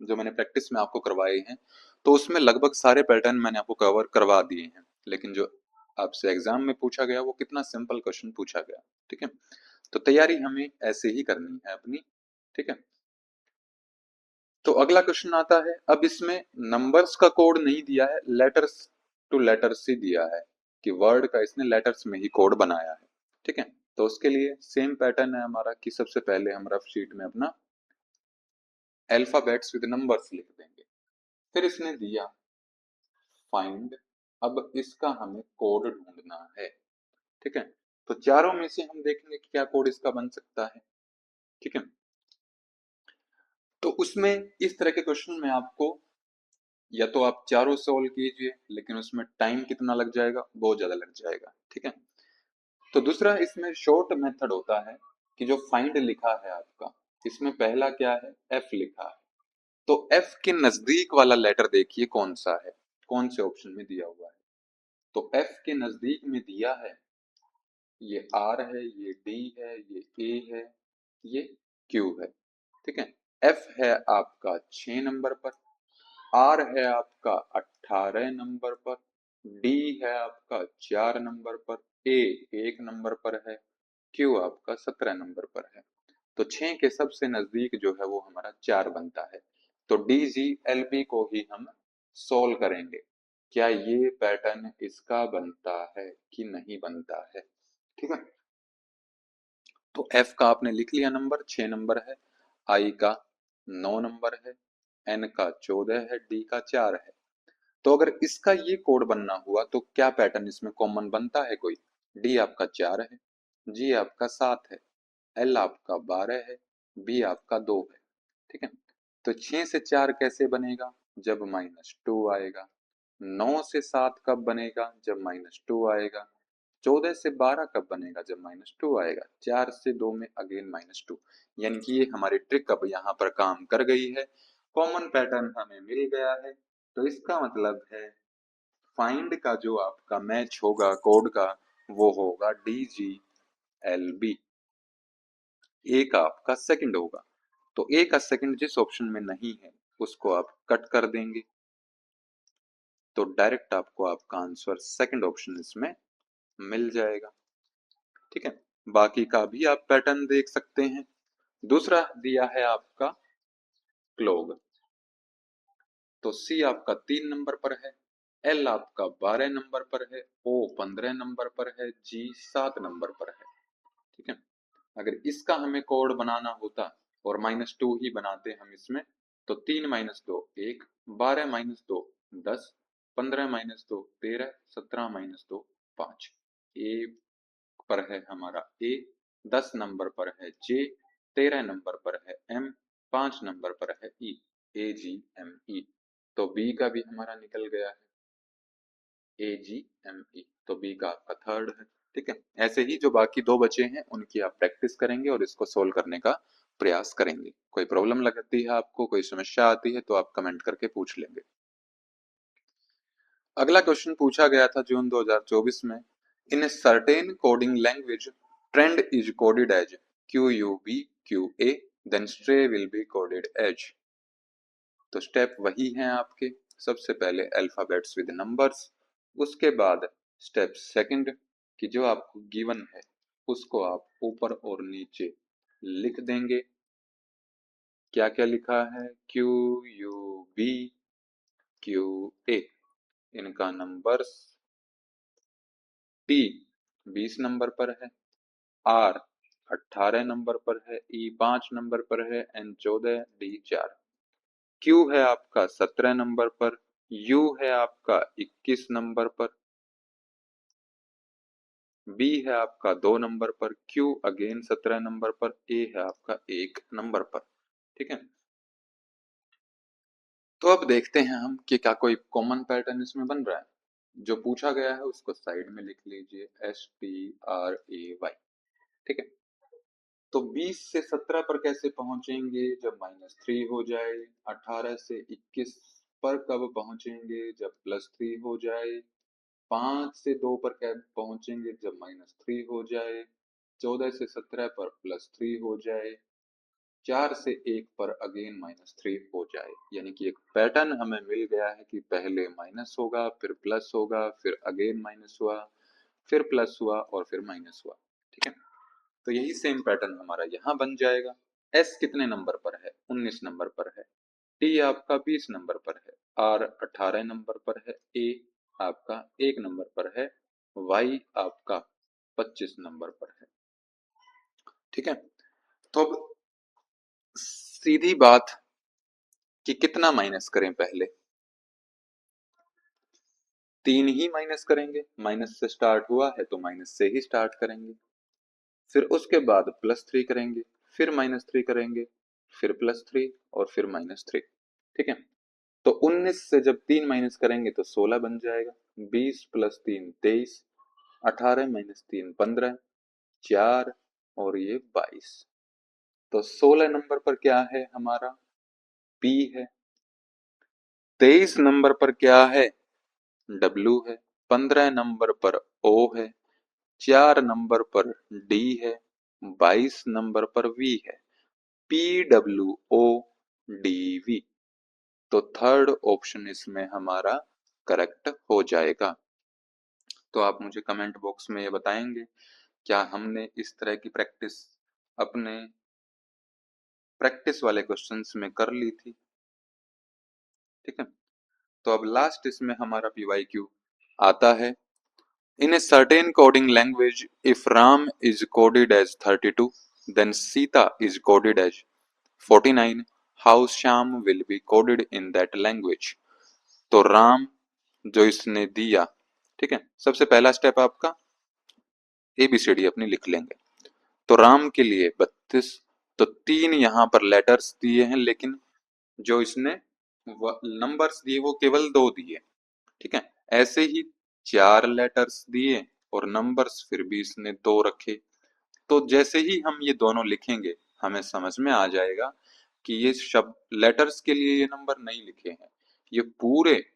जो मैंने प्रैक्टिस में आपको करवाए हैं, तो उसमें लगभग सारे पैटर्न मैंने आपको कवर करवा दिए हैं, लेकिन जो आपसे एग्जाम में पूछा गया वो कितना सिंपल क्वेश्चन पूछा गया। ठीक है। तो तैयारी हमें ऐसे ही करनी है अपनी। ठीक है। तो अगला क्वेश्चन आता है, अब इसमें नंबर्स का कोड नहीं दिया है, लेटर्स टू लेटर्स ही दिया है कि वर्ड का इसने लेटर्स में ही कोड बनाया है। ठीक है। तो उसके लिए सेम पैटर्न है हमारा कि सबसे पहले हम रफ शीट में अपना अल्फाबेट्स विद नंबर्स लिख देंगे। फिर इसने दिया फाइंड, अब इसका हमें कोड ढूंढना है। ठीक है। तो चारों में से हम देखेंगे कि क्या कोड इसका बन सकता है। ठीक है। तो उसमें इस तरह के क्वेश्चन में आपको या तो आप चारों सॉल्व कीजिए, लेकिन उसमें टाइम कितना लग जाएगा? बहुत ज्यादा लग जाएगा। ठीक है। तो दूसरा इसमें शॉर्ट मेथड होता है कि जो फाइंड लिखा है आपका, इसमें पहला क्या है? एफ लिखा है। तो एफ के नजदीक वाला लेटर देखिए कौन सा है, कौन से ऑप्शन में दिया हुआ है। तो एफ के नजदीक में दिया है, ये आर है, ये डी है, ये ए है, ये क्यू है। ठीक है। एफ है आपका 6 नंबर पर, आर है आपका 18 नंबर पर, डी है आपका 4 नंबर पर, ए 1 नंबर पर है, क्यू आपका 17 नंबर पर है। तो 6 के सबसे नजदीक जो है वो हमारा 4 बनता है। तो डी जी एल बी को ही हम सोल्व करेंगे। क्या ये पैटर्न इसका बनता है कि नहीं बनता है? ठीक है। तो एफ का आपने लिख लिया नंबर 6 नंबर है, आई का 9 नंबर है, एन का 14 है, डी का 4 है। तो अगर इसका ये कोड बनना हुआ तो क्या पैटर्न इसमें कॉमन बनता है कोई? डी आपका 4 है, जी आपका 7 है, एल आपका 12 है, बी आपका 2 है। ठीक है। तो 6 से 4 कैसे बनेगा? जब -2 आएगा। 9 से 7 कब बनेगा? जब -2 आएगा। 14 से 12 कब बनेगा? जब -2 आएगा। 4 से 2 में अगेन -2। यानी कि ये हमारी ट्रिक अब यहाँ पर काम कर गई है, कॉमन पैटर्न हमें मिल गया है। तो इसका मतलब है फाइंड का जो आपका मैच होगा कोड का वो होगा DGLB। ए का आपका सेकंड होगा, तो ए का सेकंड जिस ऑप्शन में नहीं है उसको आप कट कर देंगे, तो डायरेक्ट आपको आपका आंसर सेकंड ऑप्शन इसमें मिल जाएगा। ठीक है, बाकी का भी आप पैटर्न देख सकते हैं। दूसरा दिया है आपका क्लोग, तो सी आपका 3 नंबर पर है, एल आपका 12 नंबर पर है, ओ 15 नंबर पर है, जी 7 नंबर पर है। ठीक है, अगर इसका हमें कोड बनाना होता और -2 ही बनाते हम इसमें, तो 3 - 2 1, 12 - 2 10, 15 - 2 13, 17 - 2 5। ए पर है हमारा ए, 10 नंबर पर है जे, 13 नंबर पर है एम, 5 नंबर पर है ई, AGME। तो बी का भी हमारा निकल गया है AGME, तो बी का आपका थर्ड है। ठीक है, ऐसे ही जो बाकी दो बचे हैं उनकी आप प्रैक्टिस करेंगे और इसको सोल्व करने का प्रयास करेंगे। कोई प्रॉब्लम लगती है आपको, कोई समस्या आती है तो आप कमेंट करके पूछ लेंगे। अगला क्वेश्चन पूछा गया था जून 2024 में, in a certain coding language trend is coded as QUB QA, then stray will be coded as. तो स्टेप वही हैं आपके, सबसे पहले अल्फाबेट्स विद नंबर्स, उसके बाद स्टेप सेकंड कि जो आपको गिवन है उसको आप ऊपर और नीचे लिख देंगे। क्या क्या लिखा है, QUB QA, इनका नंबर्स T 20 नंबर पर है, R 18 नंबर पर है, E 5 नंबर पर है, N 14, D 4। Q है आपका 17 नंबर पर, U है आपका 21 नंबर पर, B है आपका 2 नंबर पर, Q अगेन 17 नंबर पर, A है आपका 1 नंबर पर। ठीक है, तो अब देखते हैं हम कि क्या कोई कॉमन पैटर्न इसमें बन रहा है। जो पूछा गया है उसको साइड में लिख लीजिए, STRAY। ठीक है, तो 20 से 17 पर कैसे पहुंचेंगे, जब -3 हो जाए। 18 से 21 पर कब पहुंचेंगे, जब +3 हो जाए। 5 से 2 पर कब पहुंचेंगे, जब -3 हो जाए। 14 से 17 पर +3 हो जाए। 4 से 1 पर अगेन -3 हो जाए। यानी कि एक पैटर्न हमें मिल गया है कि पहले माइनस होगा, फिर प्लस होगा, फिर अगेन माइनस हुआ, फिर प्लस हुआ और फिर माइनस हुआ। ठीक है, तो यही सेम पैटर्न हमारा यहाँ बन जाएगा। एस कितने नंबर पर है, 19 नंबर पर है। टी आपका 20 नंबर पर है, आर 18 नंबर पर है, ए आपका 1 नंबर पर है, वाई आपका 25 नंबर पर है। ठीक है, तो अब सीधी बात कि कितना माइनस करें, पहले 3 ही माइनस करेंगे, माइनस से स्टार्ट हुआ है तो माइनस से ही स्टार्ट करेंगे। फिर उसके बाद +3 करेंगे, फिर -3 करेंगे, फिर +3 और फिर -3। ठीक है, तो 19 से जब 3 माइनस करेंगे तो 16 बन जाएगा। 20 + 3 23, 18 - 3 15, 4 और ये 22। तो 16 नंबर पर क्या है हमारा, P है। 23 नंबर पर क्या है, W है। 15 नंबर पर O है। 4 नंबर पर D है। 22 नंबर पर V है। PWODV। तो थर्ड ऑप्शन इसमें हमारा करेक्ट हो जाएगा। तो आप मुझे कमेंट बॉक्स में ये बताएंगे, क्या हमने इस तरह की प्रैक्टिस अपने प्रैक्टिस वाले क्वेश्चंस में कर ली थी। ठीक है, तो अब लास्ट इसमें हमारा PYQ आता है। In a certain coding language, if Ram is coded as 32, then Sita is coded as 49. How Shyam will be coded in that language? तो राम जो इसने दिया, ठीक है, सबसे पहला स्टेप आपका ABCD अपनी लिख लेंगे। तो राम के लिए 32, तो 3 यहाँ पर लेटर्स दिए हैं, लेकिन जो इसने नंबर्स दिए वो केवल 2 दिए। ठीक है, ऐसे ही 4 लेटर्स दिए और नंबर्स फिर भी इसने 2 रखे। तो जैसे ही हम ये दोनों लिखेंगे हमें समझ में आ जाएगा कि ये शब्द लेटर्स के लिए ये नंबर नहीं लिखे हैं, ये पूरे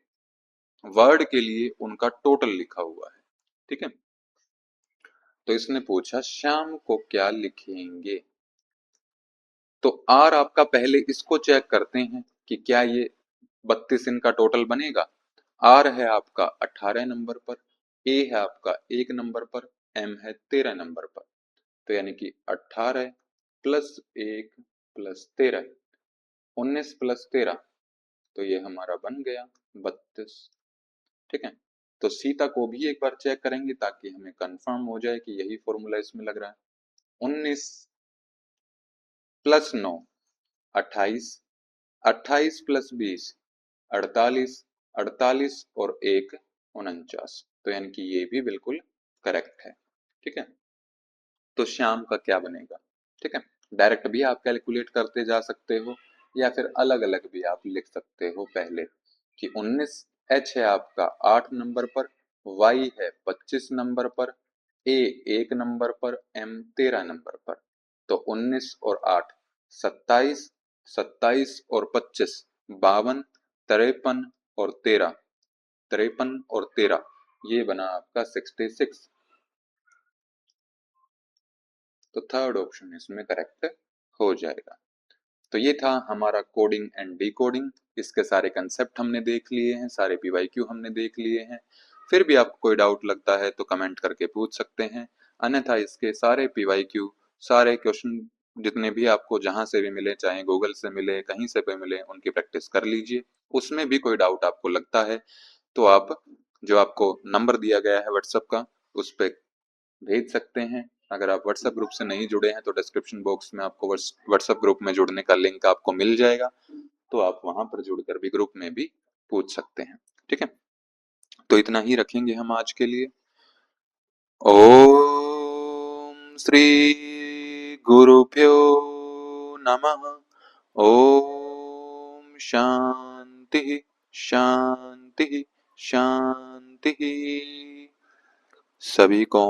वर्ड के लिए उनका टोटल लिखा हुआ है। ठीक है, तो इसने पूछा श्याम को क्या लिखेंगे। तो आर आपका पहले इसको चेक करते हैं कि क्या ये 32 इनका टोटल बनेगा। आर है आपका 18 नंबर पर, ए है आपका 1 नंबर पर, एम है 13 नंबर पर। तो यानी कि 18 प्लस 1 प्लस 13, 19 प्लस 13, तो ये हमारा बन गया 32। ठीक है, तो सीता को भी एक बार चेक करेंगे ताकि हमें कंफर्म हो जाए कि यही फॉर्मूला इसमें लग रहा है। 19 प्लस 9 28, 28 प्लस 20 48, 48 और 1 49, तो यानी कि ये भी बिल्कुल करेक्ट है। ठीक है, तो श्याम का क्या बनेगा। ठीक है, डायरेक्ट भी आप कैलकुलेट करते जा सकते हो या फिर अलग अलग भी आप लिख सकते हो पहले कि 19 एच है आपका 8 नंबर पर, वाई है 25 नंबर पर, ए 1 नंबर पर, एम 13 नंबर पर। तो 19 और 8 27, 27 और 25 52, 53 और 13, 53 और 13, ये बना आपका 66। तो थर्ड ऑप्शन इसमें करेक्ट हो जाएगा। तो ये था हमारा कोडिंग एंड डिकोडिंग। इसके सारे कंसेप्ट हमने देख लिए हैं, सारे पीवाईक्यू हमने देख लिए हैं। फिर भी आपको कोई डाउट लगता है तो कमेंट करके पूछ सकते हैं, अन्यथा इसके सारे पीवाईक्यू, सारे क्वेश्चन जितने भी आपको जहां से भी मिले, चाहे गूगल से मिले कहीं से भी मिले, उनकी प्रैक्टिस कर लीजिए। उसमें भी कोई डाउट आपको लगता है तो आप जो आपको नंबर दिया गया है व्हाट्सएप का, उस पर भेज सकते हैं। अगर आप व्हाट्सएप ग्रुप से नहीं जुड़े हैं तो डिस्क्रिप्शन बॉक्स में आपको व्हाट्सएप ग्रुप में जुड़ने का लिंक आपको मिल जाएगा, तो आप वहां पर जुड़कर भी ग्रुप में भी पूछ सकते हैं। ठीक है, तो इतना ही रखेंगे हम आज के लिए। ओम श्री गुरुभ्यो नमः। ओम शांति शांति शांति। सभी को